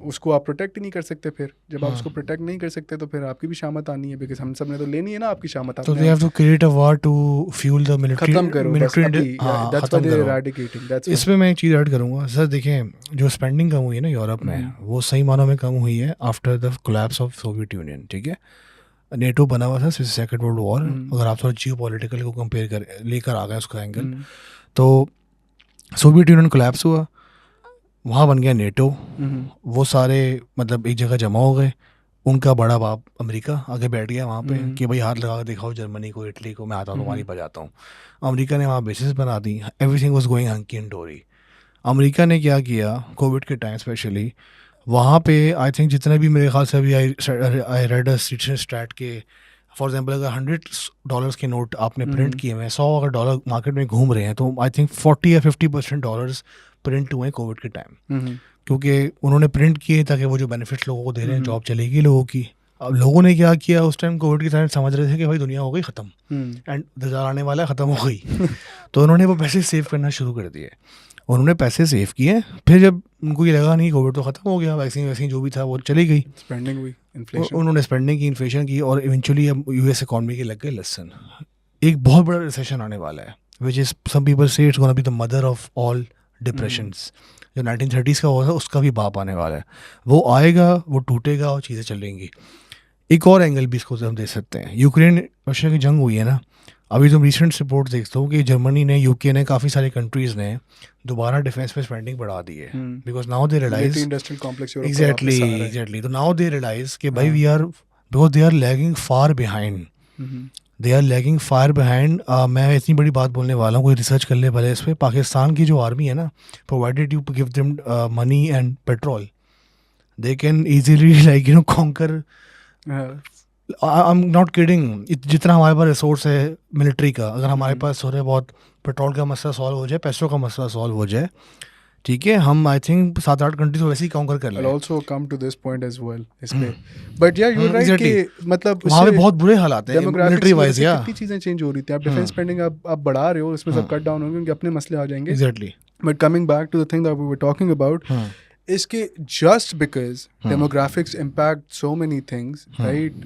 उसको आप protect ही नहीं कर सकते. फिर जब आप उसको protect नहीं कर सकते तो फिर आपकी भी शामत आनी है, बिकॉज हम सब ने तो लेनी है ना आपकी शामत. तो they have to create a war to fuel the military. खत्म करो मिलिट्री. खत्म करो. इसमें मैं एक चीज़ ऐड करूँगा सर. देखें, जो स्पेंडिंग कम हुई है ना यूरोप में, वो सही मानों में कम हुई है after the collapse of Soviet union. ठीक है, नेटो बना हुआ था सेकेंड वर्ल्ड वॉर. अगर आप थोड़ा जियो पॉलिटिकल को कंपेयर कर लेकर आ गए उसका एंगल, तो सोवियत यूनियन कोलैप्स हुआ, वहाँ बन गया नेटो. वो सारे मतलब एक जगह जमा हो गए. उनका बड़ा बाप अमेरिका आगे बैठ गया वहाँ पे कि भाई हाथ लगा के दिखाओ जर्मनी को, इटली को, मैं आता हूँ तुम्हारी बजाता हूँ. अमेरिका ने वहाँ बेसिस बना दी. Everything was going hunky and dory. America ने क्या किया कोविड के टाइम स्पेशली, वहाँ पे आई थिंक जितने भी मेरे ख्याल से अभी आई रेड स्टैट के, फॉर एग्जांपल अगर $100 के नोट आपने प्रिंट किए हुए हैं, 100 अगर डॉलर मार्केट में घूम रहे हैं, तो आई थिंक 40 या 50% डॉलर्स प्रिंट हुए कोविड के टाइम. क्योंकि उन्होंने प्रिंट किए ताकि वो जो बेनिफिट्स लोगों को दे रहे हैं, जॉब चलेगी लोगों की. अब लोगों ने क्या किया उस टाइम कोविड के टाइम, समझ रहे थे कि भाई दुनिया हो गई ख़त्म एंड दजार आने वाला है, ख़त्म हो गई. तो उन्होंने वो पैसे सेव करना शुरू कर दिए. उन्होंने पैसे सेव किए. फिर जब उनको ये लगा नहीं कोविड तो ख़त्म हो गया, वैक्सीन जो भी था वो चली गई, स्पेंडिंग हुई, इन्फ्लेशन, उन्होंने स्पेंडिंग की, इन्फ्लेशन की, और इवेंचुअली अब यूएस इकॉनमी के लग गए लसन. एक बहुत बड़ा रिसेशन आने वाला है, विच इज़ सम पीपल से it's gonna be the mother of all depressions. जो 1930s का हुआ था उसका भी बाप आने वाला है. वो आएगा, वो टूटेगा और चीज़ें चलेंगी. एक और एंगल भी इसको हम दे सकते हैं, यूक्रेन रशिया की जंग हुई है ना, अभी तुम रिसेंट रिपोर्ट देखते हो कि जर्मनी ने, यूके ने, काफ़ी सारे कंट्रीज़ ने दोबारा डिफेंस पे स्पेंडिंग बढ़ा दी है, because now they realize industrial complex exactly, तो नाउ दे रियलाइज कि भाई we are, because they are lagging far behind, मैं इतनी बड़ी बात बोलने वाला हूँ, कोई रिसर्च कर ले भले इस पर। पाकिस्तान की जो आर्मी है ना, provided you give them money and petrol, they can easily like conquer, I am not kidding, जितना हमारे पास रिसोर्स है मिलिट्री का, अगर हमारे पास थोड़े बहुत पेट्रोल का मसला सॉल्व हो जाए, पैसों का मसला सॉल्व हो जाए, ठीक है, हम आई थिंक 7-8 कंट्रीज वैसे ही काउंटर कर लें। also come to this point as well इसमें, but yeah you're right कि मतलब वहाँ पे बहुत बुरे हालात हैं मिलिट्री वाइज, या कितनी चीज़ें चेंज हो रही थी, आप डिफेंस स्पेंडिंग आप बढ़ा रहे हो, इसमें सब कट डाउन होंगे, उनके अपने मसले आ जाएंगे। Exactly, but coming back to the thing that we were talking about, इसके just because demographics impact so many things, right,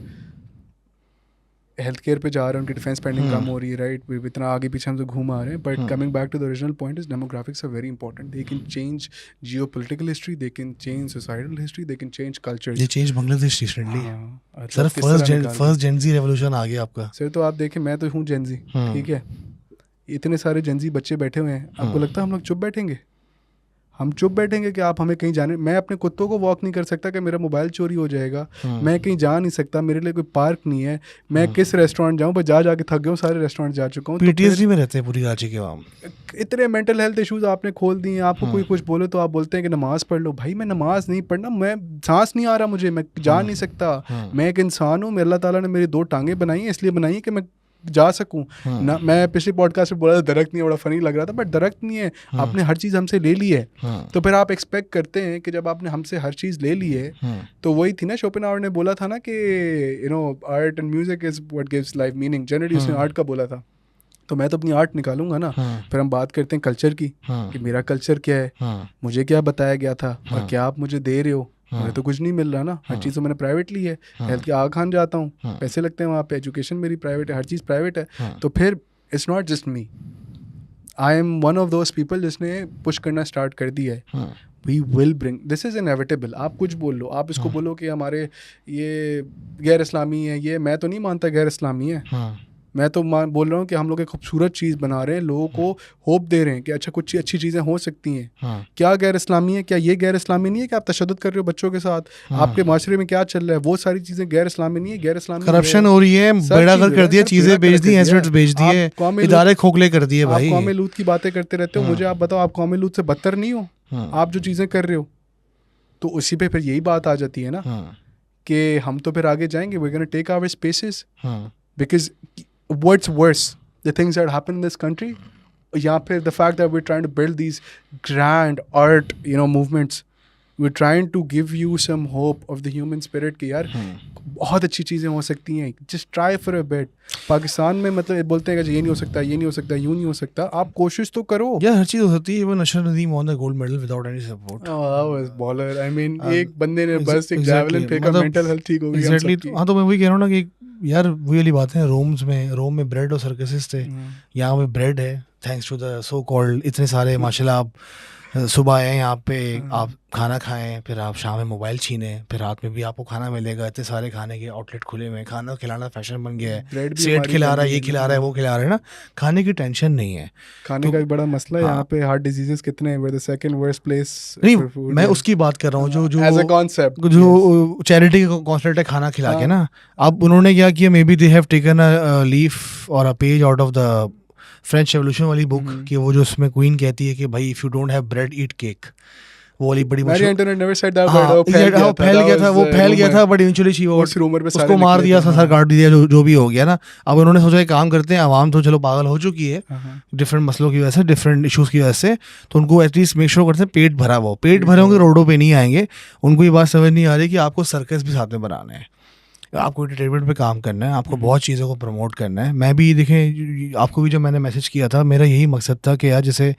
health care पे जा रहे हैं, उनकी डिफेंस स्पेंडिंग कम हो रही है, राइट, इतना आगे पीछे हम तो घूम आ रहे हैं, but coming back to the original point is demographics are very important, they can change geopolitical history, they can change societal history, they can change culture. ये change Bangladesh recently sir, first Gen Z revolution आ गया आपका sir, तो आप देखें, मैं तो हूँ जेनजी, ठीक है, इतने सारे जेनजी बच्चे बैठे हुए हैं, आपको लगता है हम लोग चुप बैठेंगे? हम चुप बैठेंगे कि आप हमें कहीं जाने, मैं अपने कुत्तों को वॉक नहीं कर सकता कि मेरा मोबाइल चोरी हो जाएगा, मैं कहीं जा नहीं सकता, मेरे लिए कोई पार्क नहीं है, मैं किस रेस्टोरेंट जाऊँ, बस जाके थक गया हूँ, सारे रेस्टोरेंट जा चुका हूँ। पीटीएसडी में रहते हैं पूरी कराची के आवाम, इतने मेंटल हेल्थ इश्यूज आपने खोल दिए, आपको कोई कुछ बोले तो आप बोलते हैं कि नमाज़ पढ़ लो। भाई मैं नमाज नहीं पढ़ना, मैं सांस नहीं आ रहा मुझे, मैं जा नहीं सकता, मैं एक इंसान हूँ, मैं अल्लाह ताला ने मेरी 2 टांगें बनाई हैं, इसलिए बनाई है कि मैं जा सकूं ना। मैं पिछले पॉडकास्ट में बोला था दरख्त नहीं है, बड़ा फनी लग रहा था, बट दरख्त नहीं है, आपने हर चीज़ हमसे ले ली है, तो फिर आप एक्सपेक्ट करते हैं कि जब आपने हमसे हर चीज़ ले ली है, तो वही थी ना, शोपेनहावर ने बोला था ना कि you know art and music is what gives life meaning, generally उसने आर्ट का बोला था, तो मैं तो अपनी आर्ट निकालूंगा ना। फिर हम बात करते हैं कल्चर की, कि मेरा कल्चर क्या है, मुझे क्या बताया गया था और क्या आप मुझे दे रहे हो, मुझे तो कुछ नहीं मिल रहा ना, हर चीज़ तो मैंने प्राइवेट ली है, हेल्थ की आग खान जाता हूँ, पैसे लगते हैं वहाँ पे, एजुकेशन मेरी प्राइवेट है, हर चीज़ प्राइवेट है, तो फिर it's not just me, I am one of those people जिसने पुश करना स्टार्ट कर दिया है। We will bring, this is inevitable, आप कुछ बोल लो, आप इसको बोलो कि हमारे ये गैर इस्लामी है, ये मैं तो नहीं मानता गैर इस्लामी है, मैं तो बोल रहा हूँ कि हम लोग एक खूबसूरत चीज़ बना रहे हैं, लोगों को होप दे रहे हैं कि अच्छा कुछ अच्छी चीज़ें हो सकती हैं। क्या गैर इस्लामी है? क्या ये गैर इस्लामी नहीं है कि आप तशद्दुद कर रहे हो बच्चों के साथ? आपके माशरे में क्या चल रहा है, वो सारी चीज़ें गैर इस्लामी नहीं है? गैर इस्लामी करप्शन हो रही है, बेड़ागर्क कर दिया, चीज़ें बेच दी, एसेट्स बेच दिए, इदारे खोखले कर दिए। भाई आप कौमे लूत की बातें करते रहते हो, मुझे आप बताओ, आप कौमे लूत से बदतर नहीं हो आप जो चीज़ें कर रहे हो? तो उसी पे फिर यही बात आ जाती है ना कि हम तो फिर आगे जाएंगे, we are gonna take our spaces, because what's worse, the things that happen in this country, या फिर the fact that we're trying to build these grand art, you know, movements, we're trying to give you some hope of the human spirit कि यार बहुत अच्छी चीज़ें हो सकती हैं, just try for a bit। Pakistan में मतलब बोलते हैं कि ये नहीं हो सकता, ये नहीं हो सकता, यूँ नहीं हो सकता, आप कोशिश तो करो यार, हर चीज़ हो सकती है। वो नशर Nadeem won the gold medal without any support। that was baller, I mean एक बंदे ने बस एक javelin फेंका, मेंटल हेल्थ ठीक हो गई। एग्जैक्टली, हाँ, तो मैं वही कह रहा हूँ ना कि यार वही वाली बात है, रोम में ब्रेड और सर्कसेस थे, यहाँ पे ब्रेड है, thanks to the so called इतने सारे माशाल्लाह। आप सुबह आए यहाँ पे, आप खाना खाएं, फिर आप शाम में मोबाइल छीनें, फिर रात में भी आपको खाना मिलेगा, इतने सारे खाने के आउटलेट खुले हुए हैं, खाना खिलाना फैशन बन गया है, सेठ खिला रहा है, ये खिला रहा है, वो खिला रहा है ना, खाने की टेंशन नहीं है। खाने का एक बड़ा मसला है यहाँ पे, हार्ट डिजीजेस कितने हैं, we're the second worst place। नहीं, मैं उसकी बात कर रहा हूँ जो एज अ कॉन्सेप्ट, जो चैरिटी का कॉन्सेप्ट है, खाना खिला के ना। अब उन्होंने क्या किया, maybe they have taken a leaf और a page out of the French revolution वाली बुक, कि वो जो उसमें क्वीन कहती है कि भाई if you don't have bread eat cake, वो वाली बड़ी Marie Antoinette never said that, वो फैल गया था, बट इवेंचुअली शी उसको मार दिया, सर काट दिया, जो भी हो गया ना। अब उन्होंने सोचा एक काम करते हैं, आवाम तो चलो पागल हो चुकी है डिफरेंट मसलों की वजह से, डिफरेंट इशूज़ की वजह से, तो उनको एटलीस्ट मेक श्योर करते हैं पेट भरा हुआ, पेट भरे होंगे रोडों पे नहीं आएंगे। उनको ये बात समझ नहीं आ रही कि आपको सर्कस भी साथ में बनाना है, आपको एंटरटेनमेंट पे काम करना है, आपको बहुत चीज़ों को प्रमोट करना है। मैं भी देखें, आपको भी जब मैंने मैसेज किया था, मेरा यही मकसद था कि यार जैसे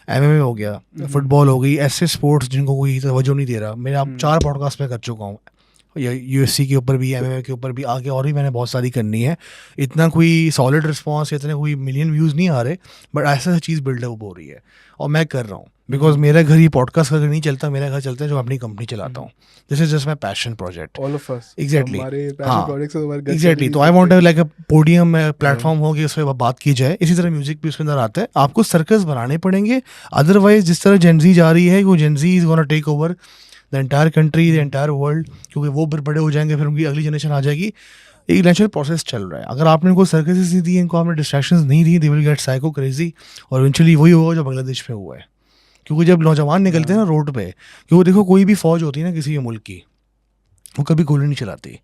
MMA हो गया, फुटबॉल हो गई, ऐसे स्पोर्ट्स जिनको कोई तवज्जो नहीं दे रहा, मैं आप 4 पॉडकास्ट में कर चुका हूँ, UFC के ऊपर भी, MMA के ऊपर भी, आगे और भी मैंने बहुत सारी करनी है। इतना कोई सॉलिड रिस्पॉन्स, इतने कोई मिलियन व्यूज़ नहीं आ रहे, बट ऐसा चीज़ बिल्डअप हो रही है और मैं कर रहा हूँ। बिकॉज मेरा घर ये पॉडकास्ट का घर नहीं चलता, मेरा घर चलता है जो अपनी कंपनी चलाता हूँ. This is just my passion project. All of us. Exactly. हमारे हाँ. passion projects से हमारे घर एग्जैक्टली. चल तो रही आई वॉन्ट है। लाइक अ पोडियम प्लेटफॉर्म हो कि उस पर बात की जाए. इसी तरह म्यूजिक भी उसके अंदर आता है. आपको सर्कस बनाने पड़ेंगे, अदरवाइज जिस तरह जेनजी जा रही है, वो gen Z is gonna take over the entire country, the entire world, क्योंकि वो फिर बड़े हो जाएंगे, फिर उनकी अगली जनरेशन आ जाएगी. एक नेचुरल प्रोसेस चल रहा है. अगर आपने इनको सर्कसेस नहीं दी, इनको आपने डिस्ट्रैक्शंस नहीं दी, they will get psycho crazy. और इवेंचुअली वही होगा जो बांग्लादेश में हुआ है. क्योंकि जब नौजवान निकलते हैं ना रोड पे, क्योंकि देखो कोई भी फौज होती है ना किसी भी मुल्क की, वो कभी गोली नहीं चलाती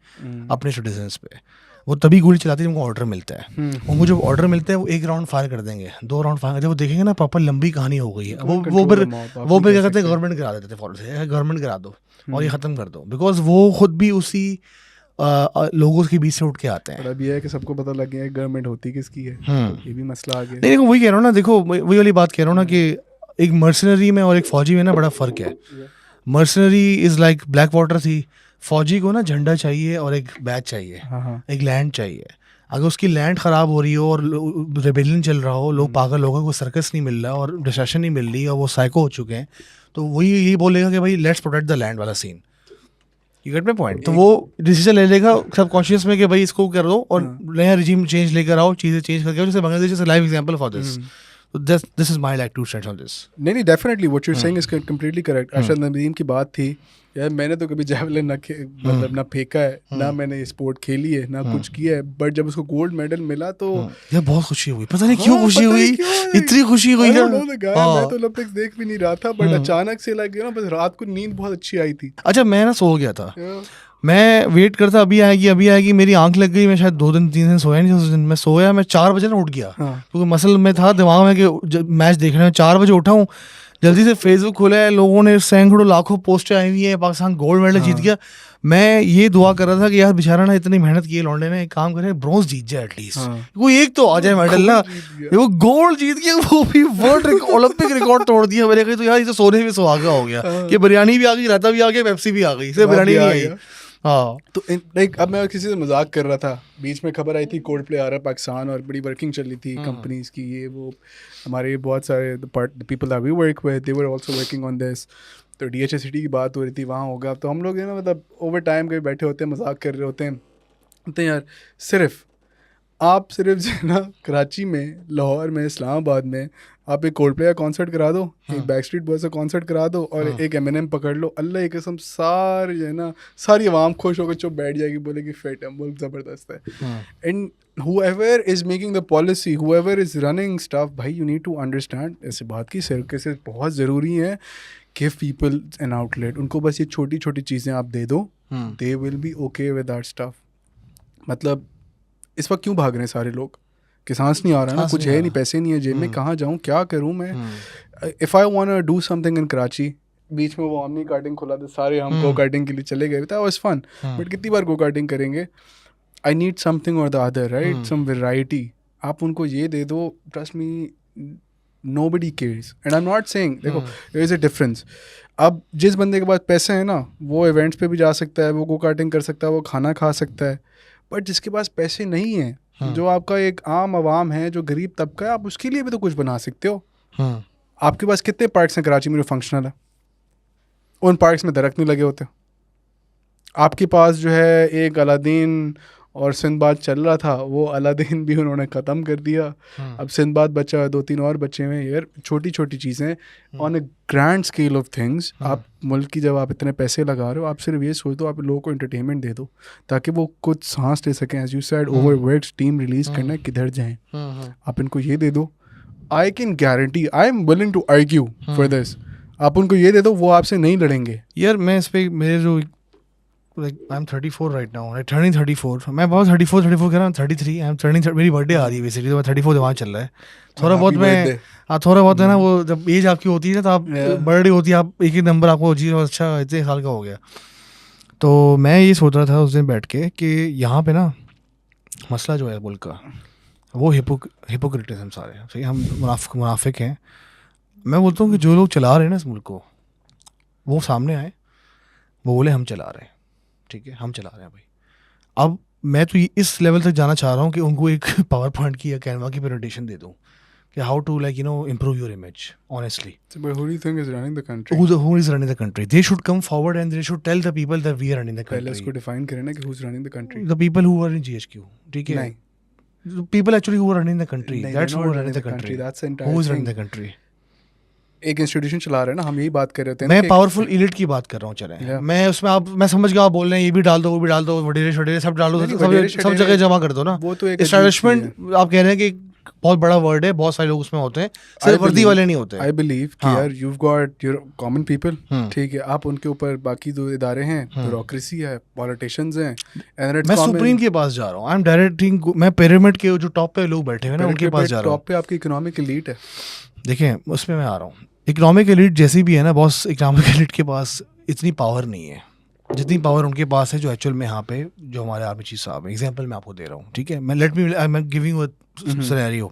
अपने सिटीजन्स पे. वो तभी गोली चलाती है जब उनको ऑर्डर मिलता है. उनको जब ऑर्डर मिलता है वो 1 राउंड फायर कर देंगे, 2 राउंड फायर. जब वो देखेंगे ना प्रॉपर लंबी कहानी हो गई है, वो फिर क्या करते हैं, गवर्नमेंट गिरा देते थे फौरन से, गवर्नमेंट गिरा दो और ये ख़त्म कर दो. बिकॉज वो खुद भी उसी लोगों के बीच से उठ के आते हैं. पर अब ये है कि सबको पता लग गया है गवर्नमेंट होती किसकी है. ये भी मसला आ गया. नहीं, देखो वही कह रहा हूँ ना, देखो वही वाली बात कह रहा हूँ ना कि एक मर्सनरी में और एक फौजी में ना बड़ा फ़र्क है. Mercenary is like black water थी. फौजी को ना झंडा चाहिए और एक बैच चाहिए, एक लैंड चाहिए. अगर उसकी लैंड ख़राब हो रही हो और रेबेलियन चल रहा हो, लोग पागल हो गए, को सर्कस नहीं मिल रहा और डिस्ट्रैक्शन नहीं मिल रही और वो साइको हो चुके हैं, तो वही यही बोलेगा कि भाई लेट्स प्रोटेक्ट द लैंड वाला scene. You get my point. तो वो डिसीजन ले लेगा सबकॉन्शियस में कि भाई इसको कर दो और नया रिजीम चेंज लेकर आओ, चीज़ें चेंज करके आओ. जैसे Bangladesh is a live example for this. This is my like 2 cents on this. नहीं, definitely what you are saying is completely correct. Arshad Nadeem की बात थी यार, मैंने तो कभी जैवलिन मतलब ना फेंका है, ना मैंने स्पोर्ट खेली है, ना कुछ किया है. बट जब उसको गोल्ड मेडल मिला तो यार बहुत खुशी हुई. पता नहीं क्यों खुशी हुई, इतनी खुशी हुई ना. मैं तो ओलंपिक्स देख भी नहीं रहा था, बट अचानक से लग गया ना, बस रात को नींद बहुत अच्छी आई थी. अच्छा, मैं ना सो गया था, मैं वेट करता अभी आएगी. मेरी आंख लग गई. मैं शायद 2-3 दिन सोया नहीं उस दिन. मैं सोया, मैं 4 बजे ना उठ गया, क्योंकि मसल में था दिमाग में कि मैच देखना है. 4 बजे उठा हूँ, जल्दी से फेसबुक खोला है, लोगों ने सैकड़ों लाखों पोस्टें आई हुई है, पाकिस्तान गोल्ड मेडल जीत गया. मैं ये दुआ कर रहा था कि यार बेचारा ना इतनी मेहनत की है लौंडे ने, एक काम करे ब्रॉन्ज जीत जाए एटलीस्ट. कोई एक तो आ जाए मेडल ना. वो गोल्ड जीत गया, वो भी वर्ल्ड ओलंपिक रिकॉर्ड तोड़ दिया मेरे को. तो यार ये तो सोने भी सुहागा हो गया कि बिरयानी भी आ गई, रायता भी आ गया, पेप्सी भी आ गई, सिर्फ बिरयानी नहीं आई. हाँ, तो लाइक अब मैं किसी से मजाक कर रहा था, बीच में खबर आई थी कोल्ड प्ले आ रहा है पाकिस्तान और बड़ी वर्किंग चल रही थी कंपनीज की, ये वो. हमारे बहुत सारे people that we work with, they were also working on this. तो DHA सिटी की बात हो रही थी, वहाँ होगा. तो हम लोग ना मतलब ओवर टाइम कभी बैठे होते हैं, मजाक कर रहे होते हैं. तो यार आप सिर्फ जो है ना कराची में, लाहौर में, इस्लामाबाद में आप एक कोल्ड प्ले का कॉन्सर्ट करा दो, एक बैकस्ट्रीट बॉयज़ का कॉन्सर्ट करा दो और एक Eminem पकड़ लो, अल्लाह की कसम सारी जो है ना, सारी आवाम खुश होकर चुप बैठ जाएगी, बोलेगी फिट है, मुल्क ज़बरदस्त है. And whoever is making the policy, whoever is running stuff, भाई you need to understand ऐसे बात की सर्कसेस बहुत ज़रूरी है. give people an outlet. उनको बस ये छोटी छोटी चीज़ें आप दे दो, they will be okay with that stuff. मतलब इस वक्त क्यों भाग रहे हैं सारे लोग कि सांस नहीं आ रहा ना, कुछ है नहीं, पैसे नहीं है जेब में, कहाँ जाऊँ, क्या करूँ मैं. If I want to do something in Karachi, बीच में वो ऑमनी कार्टिंग खुला था, सारे हम गो कार्टिंग के लिए चले गए, था वाज फन. बट कितनी बार गो कार्टिंग करेंगे. I need something or the other, right, some variety. आप उनको ये दे दो, trust me, nobody cares. And I'm not saying, देखो there is a difference. अब जिस बंदे के पास पैसे हैं ना, वो इवेंट्स पे भी जा सकता है, वो गो कार्टिंग कर सकता है, वो खाना खा सकता है. बट जिसके पास पैसे नहीं हैं, जो आपका एक आम आवाम है, जो गरीब तबका है, आप उसके लिए भी तो कुछ बना सकते हो. आपके पास कितने पार्क्स हैं कराची में जो फंक्शनल है? उन पार्क्स में दरख्त नहीं लगे होते. आपके पास जो है एक अलादीन और सिंदबाद चल रहा था, वो अलादीन भी उन्होंने ख़त्म कर दिया. अब सिंदबाद बचा है, 2-3 और बच्चे हैं. यार छोटी छोटी चीज़ें on A grand scale of things. आप मुल्क की जब आप इतने पैसे लगा रहे हो, आप सिर्फ ये सोच दो, आप लोगों को एंटरटेनमेंट दे दो ताकि वो कुछ सांस ले सकें. As you said, overworked team release करना है, किधर जाएँ. आप इनको ये दे दो. I can guarantee, I am willing to argue for this. आप उनको ये दे दो, वो आपसे नहीं लड़ेंगे. यार मैं इस पर, मेरे जो like I'm 34 right now, I'm turning 34. मैं बहुत 34 कह रहा हूँ, 33. I'm turning, मेरी बर्थडे आ रही है बेसिकली, तो मैं 34 दिमाग चल रहा है. थोड़ा बहुत मैं, हाँ थोड़ा बहुत है ना, वो जब एज आपकी होती है ना, तो आप बर्थडे होती है, आप एक ही नंबर आपको जी, अच्छा इतने साल का हो गया. तो मैं ये सोच रहा था उस दिन बैठ के कि यहाँ पे ना मसला जो है मुल्क का, वो हिपोक्रेटिज्म सारे. सही, हम मुनाफिक हैं. मैं बोलता हूँ कि जो लोग चला रहे हैं ना इस मुल्क को, वो सामने आए, वो बोले हम चला रहे हैं. ठीक है, हम चला रहे हैं भाई. अब मैं तो इस लेवल तक जाना चाह रहा हूँ कि उनको एक पावर पॉइंट की या कैनवा की प्रेजेंटेशन दे दूँ कि how to like improve your image honestly. So, but who do you think is running the country? Who is running the country? They should come forward and they should tell the people that we are running the पहले country. उसको define करें ना कि who's running the country. The people who are in GHQ. ठीक है. नहीं. The people actually who are running the country. नहीं, That's they're who not are running the country. That's the entire Who is thing. running the country? एक institution चला रहे हैं ना, हम यही बात कर रहे थे. मैं पावरफुल इलिट की बात कर रहा हूँ. चले Yeah. मैं उसमें आप मैं समझ गया आप बोल रहे हैं ये भी डाल दो वो भी डाल दो वडेरे शडेरे सब डाल दो नहीं, सब वडेरे सब शडेरे जगह जमा कर दो ना. वो तो एक एस्टैब्लिशमेंट आप कह रहे हैं कि बहुत बड़ा वर्ड है, बहुत सारे लोग उसमें होते हैं, सिर्फ वर्दी वाले नहीं होते. आई बिलीव कि हाँ. यार you've got your common people, हम्म. ठीक है, आप उनके ऊपर बाकी जो इदारे हैं, ब्यूरोक्रेसी है, पॉलिटिशियंस हैं, and it's मैं common. सुप्रीम के पास जा रहा हूँ. I am directing. मैं पिरामिड के जो टॉप पे लोग बैठे हुए हैं ना उनके पास जा रहा हूँ. टॉप पे आपकी इकोनॉमिक एलीट है. देखिए उसमें मैं आ रहा हूँ. इकोनॉमिक एलिट जैसी भी है ना बॉस, इकोनॉमिक एलिट के पास इतनी पावर नहीं है जितनी पावर उनके पास है जो एक्चुअल में यहाँ पे जो हमारे आर्मी चीफ साहब है. एग्जांपल मैं आपको दे रहा हूँ. ठीक है, मैं I am giving a scenario.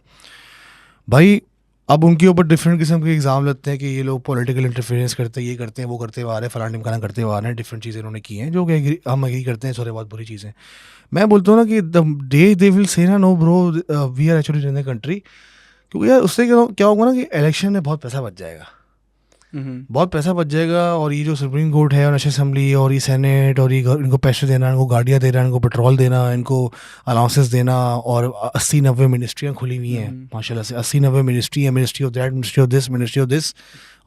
भाई अब उनके ऊपर डिफरेंट किस्म के एग्जाम लगते हैं कि ये लोग पॉलिटिकल इंटरफेरेंस करते हैं, ये करते हैं, वो करते हुए आ रहे हैं, फलाना ढिमकाना करते हुए आ रहे हैं. डिफरेंट चीज़ें उन्होंने की हैं जो कि हम एग्री करते हैं, थोड़े बहुत बुरी चीज़ें. मैं बोलता हूँ ना कि the day they will say ना no bro we are actually in the country, क्योंकि यार उससे क्या होगा ना कि इलेक्शन में बहुत पैसा बच जाएगा. बहुत पैसा बच जाएगा. और ये जो सुप्रीम कोर्ट है और नेशनल असेंबली और ये सेनेट और ये इनको पैसे देना, इनको गाड़ियाँ देना, इनको पेट्रोल देना, इनको अलाउंसेस देना, और 80-90 मिनिस्ट्रियाँ खुली हुई हैं माशाल्लाह से. 80-90 मिनिस्ट्री है, ministry of that, ministry of this, ministry of this,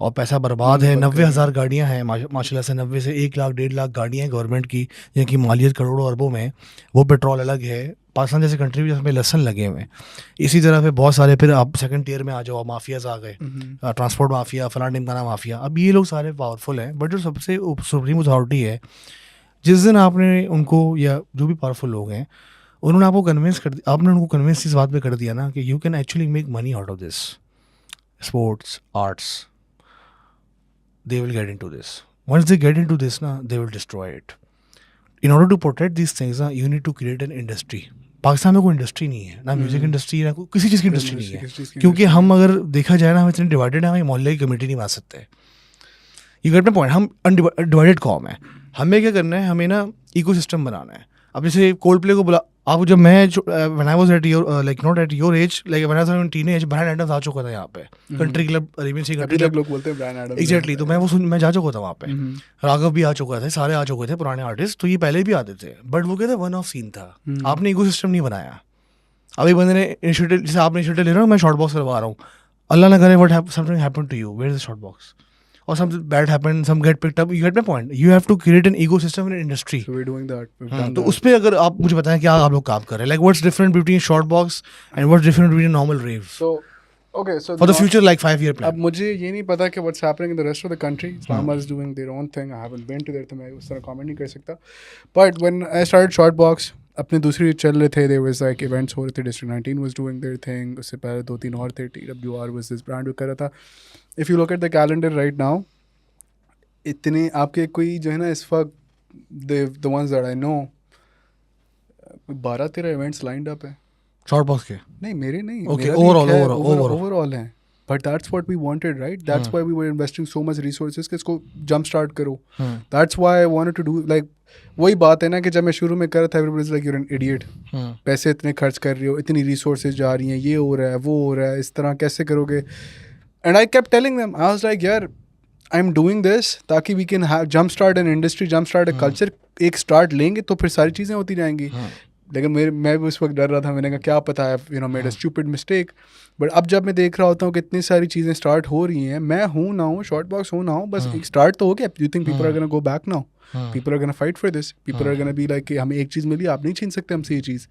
और पैसा बर्बाद है. 90,000 गाड़ियाँ हैं माशाल्लाह से. 90 से 1 लाख 1.5 लाख गाड़ियाँ हैं गवर्नमेंट की जिनकी मालियत करोड़ों अरबों में. वो पेट्रोल अलग है. पाकिस्तान जैसे कंट्री भी जिसमें लसन लगे हुए हैं. इसी तरह पे बहुत सारे फिर आप सेकंड टियर में आ जाओ, माफियाज आ गए, ट्रांसपोर्ट माफिया, फलाना ढिमकाना माफिया. अब ये लोग सारे पावरफुल हैं, बट जो सबसे सुप्रीम अथॉरिटी है, जिस दिन आपने उनको या जो भी पावरफुल लोग हैं उन्होंने आपको कन्विंस कर दिया, आपने उनको कन्विंस इस बात पे कर दिया ना कि you can actually make money out of this, sports, arts, they will get into this. Once they get into this, they will destroy it. In order to protect these things, you need to create an industry. Pakistan में कोई industry नहीं है, ना music industry, ना किसी चीज़ की industry नहीं है. क्योंकि हम अगर देखा जाए ना, हम इतने डिवाइडेड हैं, हम मोहल्ले की कमेटी नहीं बना सकते. You get my point. हम डिवाइडेड कॉम है. हमें क्या करना है, हमें ना इकोसिस्टम बनाना है. अब जैसे कोल्ड प्ले को बोला आप, जब मैं when I was at your like not at your age, like when I was in teenage, Bryan Adams आ चुका था यहाँ पे. Country club, Arabian Sea country club लोग बोलते हैं ब्रायन एडम्स. एग्जैक्टली. तो मैं जा चुका था वहाँ पे. राघव भी आ चुका था, सारे आ चुके थे पुराने आर्टिस्ट. तो ये पहले भी आते थे, बट वो कहते वन ऑफ सीन था. आपने इकोसिस्टम नहीं बनाया. अब एक बंदे ने इनिशिएटिव, जैसे आपने इनिशिएटिव ले रहा हूँ, मैं शॉर्ट बॉक्स करवा रहा हूँ, अल्लाह ना करे what something happened to you, where is the short box, or something bad happen, some get picked up. You get my point. You have to create an ecosystem in an industry. So we're doing that. तो उस पे अगर आप मुझे बताएं क्या आप लोग काम कर रहे हैं, like what's different between short box and what's different between a normal rave? So okay, so for the future, like 5-year plan. अब मुझे ये नहीं पता कि what's happening in the rest of the country. Islamabad is doing their own thing. I haven't been to there, तो मैं उस तरह comment नहीं कर सकता. But when I started short box, अपने दूसरी चल रहे थे, there was like events हो रहे थे, District 19 was doing their thing, उससे पहले 2-3 और थे, TWR was this brand जो कर रहा था. If you look at the calendar right now, इतने आपके कोई जो है ना इस वक्त the ones that I know 12-13 events lined up है शॉर्ट बॉक्स के. नहीं मेरे नहीं, okay, ओवरऑल है. But that's what we wanted, right? That's why we were investing so much resources कि इसको जंप स्टार्ट करो. That's why I wanted to do, like वही बात है ना कि जब मैं शुरू में कर रहा था, everybody is like you are an idiot, पैसे इतने खर्च कर रहे हो, इतनी रिसोर्सेज जा रही हैं, ये हो रहा है, वो हो रहा है, इस तरह कैसे करोगे? And I kept telling them, I was like यार आई एम डूइंग दिस ताकि we can have jump start an industry, jump start a culture. एक स्टार्ट लेंगे तो फिर सारी चीज़ें होती जाएंगी. लेकिन मैं भी उस वक्त डर रहा था, मैंने कहा क्या पता है, you know, made a stupid mistake. But अब जब मैं देख रहा होता हूँ कि इतनी सारी चीज़ें स्टार्ट हो रही हैं, मैं हूँ ना हूँ, शॉर्ट बॉक्स हूँ ना हूँ, बस एक स्टार्ट तो हो गया. You think people are gonna go back now? People are gonna fight for this. People are gonna be like कि हमें एक चीज़ मिली, आप नहीं छीन सकते हमसे ये चीज़.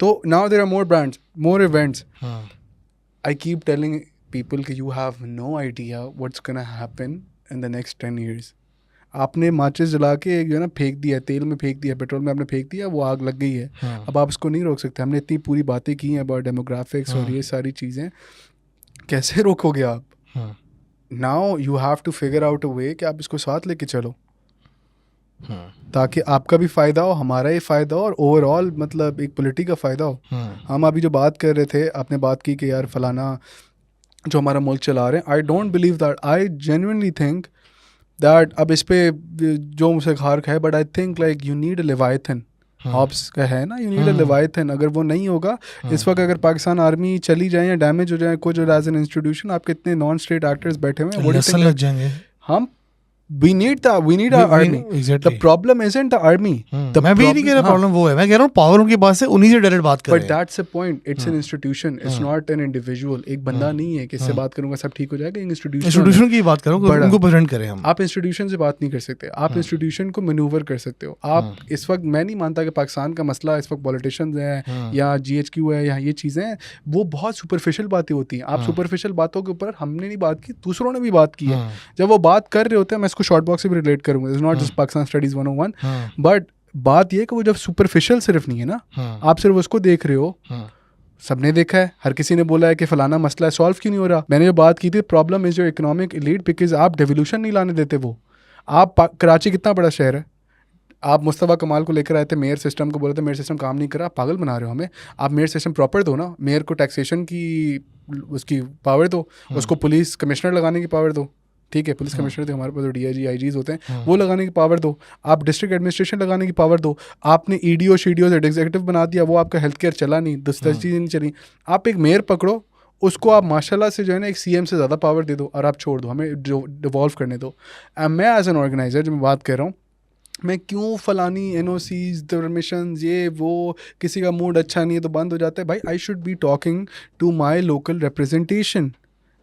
तो now there are more brands, more events. I keep telling people कि you have no idea what's gonna happen in the next 10 years. आपने माचिस जला के जो है ना फेंक दिया, तेल में फेंक दिया, पेट्रोल में आपने फेंक दिया, वो आग लग गई है. अब आप इसको नहीं रोक सकते. हमने इतनी पूरी बातें की हैं अबाउट डेमोग्राफिक्स और ये सारी चीज़ें, कैसे रोकोगे आप? Now you have to figure out a way कि आप इसको साथ लेके चलो ताकि आपका भी फ़ायदा हो, हमारा ही फ़ायदा हो, और ओवरऑल मतलब एक पॉलिटी का फ़ायदा हो. हम अभी जो बात कर रहे थे, आपने बात की कि यार फलाना जो हमारा मुल्क चला रहे हैं, I don't believe that. I genuinely think that अब इस पे जो मुझसे खार खाए, but I think like you need a leviathan Hobbes का है ना, यू नीड अ लेविएथन। अगर वो नहीं होगा इस वक्त, अगर पाकिस्तान आर्मी चली जाए या डैमेज हो जाए कुछ एज एन इंस्टीट्यूशन, आपके इतने नॉन स्टेट एक्टर्स बैठे हुए हैं, लसन लग जाएंगे। हम we need our army. Exactly. The problem isn't the army. मैं भी नहीं कह रहा प्रॉब्लम वो है, मैं कह रहा हूँ पावर उनके पास है, उन्हीं से डायरेक्ट बात कर रहे हैं। But that's the point. It's an institution. It's not an individual. एक बंदा नहीं है कि इससे बात करूंगा सब ठीक हो जाएगा। एक इंस्टीट्यूशन की बात करो, उनको प्रेजेंट करें हम। आप इंस्टीट्यूशन से बात नहीं कर सकते, आप इंस्टीट्यूशन को मैन्यूवर कर सकते हो। आप इस वक्त, मैं नहीं मानता कि पाकिस्तान का मसला इस वक्त पॉलिटिशियंस हैं या GHQ है या ये चीज़ें हैं, वो बहुत सुपरफिशियल बातें होती हैं। आप सुपरफिशियल बातों के ऊपर हमने नहीं बात की, दूसरों ने भी बात की है। जब वो बात कर रहे होते हैं, मैं इसको शॉर्ट बॉक्स से भी रिलेट करूंगा, it's not just Pakistan studies 101, but बात ये कि वो जब सुपरफिशियल सिर्फ नहीं है ना, आप सिर्फ उसको देख रहे हो, सबने देखा है, हर किसी ने बोला है कि फलाना मसला है, सॉल्व क्यों नहीं हो रहा। मैंने जो बात की थी, problem is your economic elite, because आप डेवोल्यूशन नहीं लाने देते। वो आप कराची कितना बड़ा शहर है, आप मुस्तफा कमाल को लेकर आए थे, मेयर सिस्टम को बोले थे मेयर सिस्टम काम नहीं कर रहा, पागल बना रहे हो हमें। आप मेयर सिस्टम प्रॉपर दो ना, मेयर को टैक्सेशन की उसकी पावर दो, उसको पुलिस कमिश्नर लगाने की पावर दो, ठीक है, पुलिस कमिश्नर थे हमारे पास, DIG IGs होते हैं, वो लगाने की पावर दो। आप डिस्ट्रिक्ट एडमिनिस्ट्रेशन लगाने की पावर दो। आपने EDO शेडियो एग्जीक्यूटिव बना दिया, वो आपका हेल्थ केयर चला नहीं, दूसरी चीज़ें नहीं चली। आप एक मेयर पकड़ो, उसको आप माशाल्लाह से जो है ना एक CM से ज़्यादा पावर दे दो और आप छोड़ दो, हमें डिवॉल्व करने दो। मैं एज एन ऑर्गेनाइजर जो मैं बात कर रहा हूँ, मैं क्यों फलानी NOCs परमिशन ये वो, किसी का मूड अच्छा नहीं है तो बंद हो जाता है। भाई I should be talking to my local representation,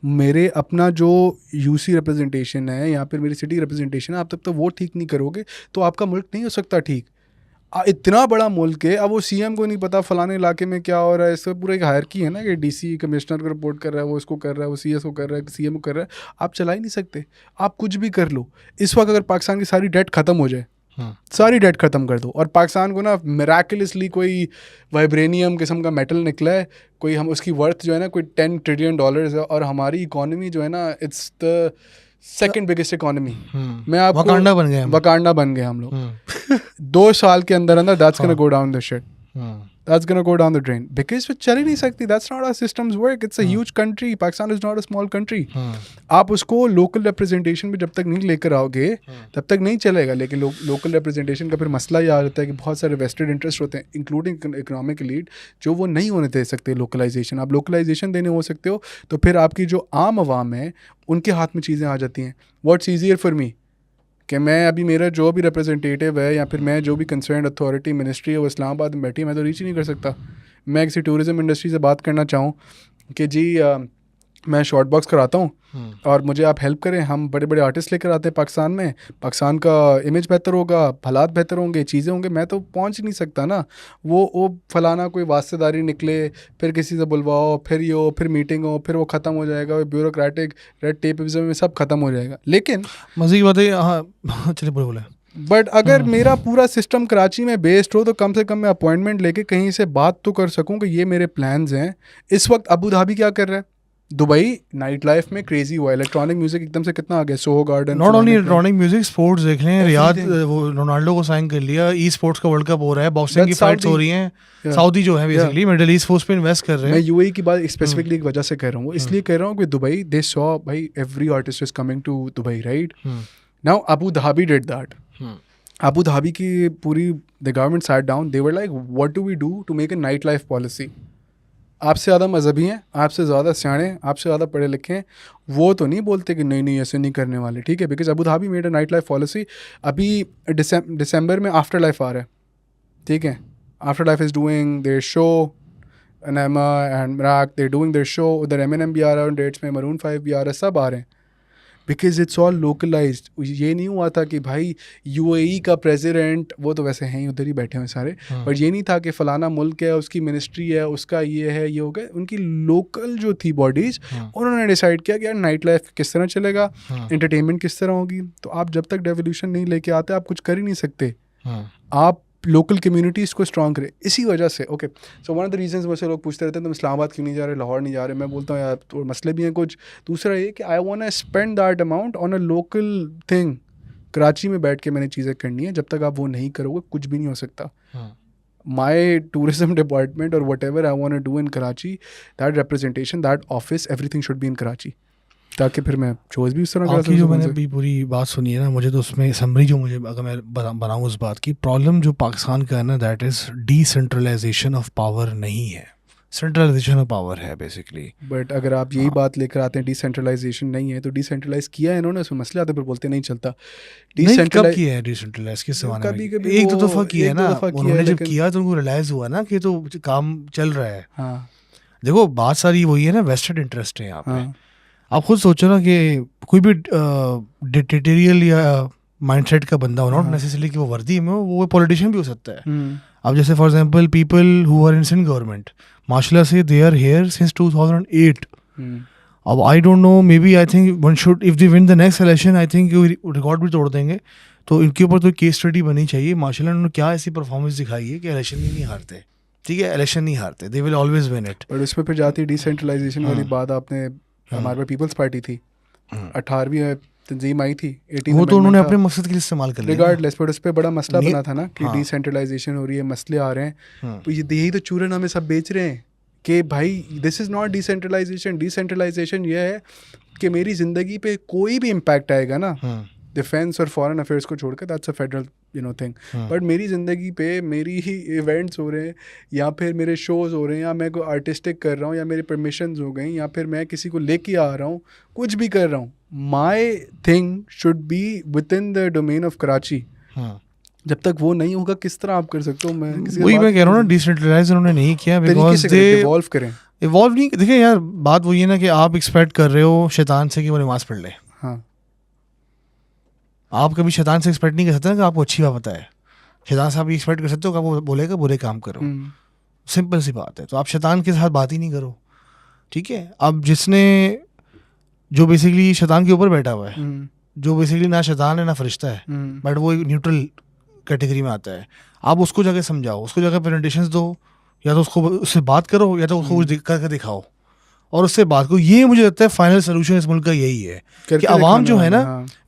मेरे अपना जो UC रिप्रेजेंटेशन है या फिर मेरी सिटी रिप्रेजेंटेशन है। आप तब तो वो ठीक नहीं करोगे तो आपका मुल्क नहीं हो सकता ठीक। इतना बड़ा मुल्क है, अब वो CM को नहीं पता फलाने इलाके में क्या हो रहा है, इससे पूरा एक हायरकी है ना कि DC कमिश्नर को रिपोर्ट कर रहा है, वो इसको कर रहा है, वो CS को कर रहा है, CM को कर रहा है। आप चला ही नहीं सकते, आप कुछ भी कर लो। इस वक्त अगर पाकिस्तान की सारी डेट ख़त्म हो जाए, सारी डेट ख़त्म कर दो, और पाकिस्तान को ना मिराकुलसली कोई वाइब्रेनियम किस्म का मेटल निकला है, कोई हम उसकी वर्थ जो है ना कोई $10 ट्रिलियन है, और हमारी इकोनॉमी जो है ना it's the second biggest economy. मैं आपको वकांडा बन गए, वकांडा बन गए हम लोग 2 साल के अंदर अंदर। That's gonna go down the shit, that's gonna go down the drain because वो चल ही नहीं सकती। that's not how systems work. it's a huge country. Pakistan is not a small country. आप उसको local representation में जब तक नहीं लेकर आओगे तब तक नहीं चलेगा। लेकिन local representation का फिर मसला ये आ जाता है कि बहुत सारे vested interest होते हैं including economic elite, जो वो नहीं होने दे सकते localization। आप localization देने हो सकते हो तो फिर आपकी जो आम आवाम है उनके हाथ में चीज़ें आ जाती हैं। what's easier for me कि मैं अभी मेरा जो भी रिप्रेजेंटेटिव है या फिर मैं जो भी कंसर्न अथॉरिटी मिनिस्ट्री है वो इस्लामाबाद में बैठी है, मैं तो रीच ही नहीं कर सकता। मैं किसी टूरिज़म इंडस्ट्री से बात करना चाहूँ कि जी मैं शॉर्ट बॉक्स कराता हूँ और मुझे आप हेल्प करें, हम बड़े बड़े आर्टिस्ट लेकर आते हैं पाकिस्तान में, पाकिस्तान का इमेज बेहतर होगा, हालात बेहतर होंगे, चीज़ें होंगे, मैं तो पहुँच ही नहीं सकता ना। वो फलाना कोई वास्तेदारी निकले, फिर किसी से बुलवाओ, फिर ये हो, फिर मीटिंग हो, फिर वो ख़त्म हो जाएगा, वो ब्यूरोक्रेटिक रेड टेपिज्म में सब ख़त्म हो जाएगा। लेकिन मज़े की बात है, हाँ चलिए बोले। बट अगर मेरा पूरा सिस्टम कराची में बेस्ड हो तो कम से कम मैं अपॉइंटमेंट लेके कहीं से बात तो कर सकूँ कि ये मेरे प्लान्स हैं। इस वक्त अबू धाबी क्या कर रहा है, दुबई नाइट लाइफ में क्रेजी हुआ, इलेक्ट्रॉनिक म्यूजिक एकदम से कितना आ गया, Soho garden, not only electronic music, sports देख लें, रियाद वो रोनाल्डो को साइन कर लिया, ई स्पोर्ट्स का वर्ल्ड कप हो रहा है, बॉक्सिंग की फाइट्स हो रही हैं, सऊदी जो है बेसिकली मिडिल ईस्ट फोर्स पे इन्वेस्ट कर रहे हैं। मैं UAE की बात स्पेसिफिकली एक वजह से कह रहा हूँ, इसलिए कह रहा हूँ कि दुबई दे सॉ भाई every artist is coming to Dubai right now. Abu Dhabi did that. Abu Dhabi की पूरी the government sat down, they were like what do we do to make a night life policy. आपसे ज़्यादा मजहबी हैं, आपसे ज़्यादा सियाणे, आपसे ज़्यादा पढ़े लिखे हैं, वो तो नहीं बोलते कि नहीं ऐसे नहीं करने वाले, ठीक है, because Abu Dhabi made a night life policy. अभी दिसंबर में आफ्टर लाइफ आ रहा है, ठीक है, Afterlife is doing their show, Anyma and मराक दे डूइंग देयर शो, उधर Eminem भी आ रहा है, डेट्स में Maroon 5 भी आ रहा है, सब आ रहे हैं, बिकॉज इट्स ऑल लोकलाइज्ड। ये नहीं हुआ था कि भाई UAE का प्रेसिडेंट, वो तो वैसे हैं ही उधर ही बैठे हुए सारे, बट ये नहीं था कि फ़लाना मुल्क है, उसकी मिनिस्ट्री है, उसका ये है, ये हो गया। उनकी लोकल जो थी बॉडीज़, उन्होंने डिसाइड किया कि यार नाइट लाइफ किस तरह चलेगा, एंटरटेनमेंट किस तरह होगी। तो आप जब तक डेवोल्यूशन नहीं लेके आते आप कुछ कर ही नहीं सकते। आप लोकल कम्युनिटीज़ को स्ट्रॉन्ग करें। इसी वजह से okay, so one of the reasons मुझसे लोग पूछते रहते हैं तुम इस्लामाबाद क्यों नहीं जा रहे, लाहौर नहीं जा रहे। मैं बोलता हूँ यार तो मसले भी हैं कुछ। दूसरा ये कि I want to spend that amount on a local thing. Karachi में बैठ के मैंने चीज़ें करनी है, जब तक आप वो नहीं करोगे कुछ भी नहीं हो सकता। माई टूरिज्म डिपार्टमेंट और whatever I want to do in Karachi, that representation, that office, everything should be in Karachi. ताकि फिर मैं शोज भी उस तरह करा आपकी जो सकूं मैंने उनसे। अभी पूरी बात सुनी है ना, मुझे तो उसमें समरी जो मुझे अगर मैं बनाऊँ उस बात की, प्रॉब्लम जो पाकिस्तान का है ना, that is decentralization of power नहीं है, सेंट्रलाइजेशन ऑफ पावर है बेसिकली। बट अगर आप यही बात लेकर आते हैं डिसेंट्रलाइजेशन नहीं है, तो डिसेंट्रलाइज किया है इन्होंने, उसमें मसले आते पर बोलते नहीं चलता। नहीं, कब डिसेंट्रलाइज किया है डिसेंट्रलाइज, किस जमाने में कभी किया? कभी एक दो वो दफ़ा किया है एक दो ना, दफ़ा किया है, उन्होंने जब लेकिन किया तो उनको रियलाइज़ हुआ ना कि तो काम चल रहा है। हाँ देखो बात सारी वही है ना, वेस्टेड इंटरेस्ट है यहाँ पे। हाँ आप खुद सोचो ना कि कोई भी डिक्टेटोरियल या माइंडसेट का बंदा हो, नॉट नेसेसरली कि वो वर्दी में हो, वो पॉलिटिशियन भी हो सकता है। अब जैसे for example people who are in government, माशाल्लाह से दे आर हियर सिंस 2008। अब I don't know, maybe I think one should, if they win the next election, I think record भी तोड़ देंगे। तो इनके ऊपर तो केस स्टडी बनी चाहिए। माशाल्लाह उन्होंने क्या ऐसी परफॉर्मेंस दिखाई है कि इलेक्शन ही नहीं हारते। ठीक है, इलेक्शन नहीं हारते, they will always win it. But उसमें फिर जाती डिसेंट्रलाइजेशन वाली बात, आपने हमारे पास पीपल्स पार्टी थी, 18वीं तंजीम आई थी, 18 वो तो उन्होंने अमेंडमेंट अपने था, मकसद के लिए इस्तेमाल कर लिया। रिगार्डलेस, पर उस पर बड़ा मसला नहीं- बना था ना कि हाँ। डिसेंट्रलाइजेशन हो रही है, मसले आ रहे हैं, तो यही तो चूरन हमें सब बेच रहे हैं कि भाई this is not decentralization. Decentralization ये है कि मेरी ज़िंदगी पे कोई भी इम्पैक्ट आएगा ना, डिफेंस और फॉरेन अफेयर्स को छोड़कर, that's a federal thing, but मेरी ज़िंदगी पे मेरी ही इवेंट्स हो रहे हैं, या फिर मेरे शोज़ हो रहे हैं, या मैं कोई आर्टिस्टिक कर रहा हूँ, या मेरी परमिशंस हो गई, या फिर मैं किसी को लेके आ रहा हूँ, कुछ भी कर रहा हूँ, my thing should be with in the domain of Karachi. जब तक वो नहीं होगा किस तरह आप कर सकते हो? मैं किसी वही मैं कह रहा हूँ ना, डिसेंट्रलाइज उन्होंने नहीं किया तरीके बिकॉज से दे इवॉल्व करें। इवॉल्व नहीं। देखिए यार, बात वही है ना कि आप एक्सपेक्ट कर रहे हो शैतान से कि वो नमाज पढ़ ले। हाँ, आप कभी शैतान से एक्सपेक्ट नहीं कर सकते ना कि आपको अच्छी बात बताए। शैतान से आप ये एक्सपेक्ट कर सकते हो कि वो बोलेगा बुरे काम करो, सिंपल सी बात है। तो आप शैतान के साथ बात ही नहीं करो, ठीक है। अब जिसने, जो बेसिकली शैतान के ऊपर बैठा हुआ है, जो बेसिकली ना शैतान है ना फरिश्ता है, बट वो एक न्यूट्रल कैटेगरी में आता है, आप उसको जाके समझाओ, उसको जाके प्रेजेंटेशंस दो, या तो उसको उससे बात करो, या तो उसको कुछ करके दिखाओ और उससे बात करो। ये मुझे लगता है फाइनल सोल्यूशन इस मुल्क का यही है कि आवाम जो है ना,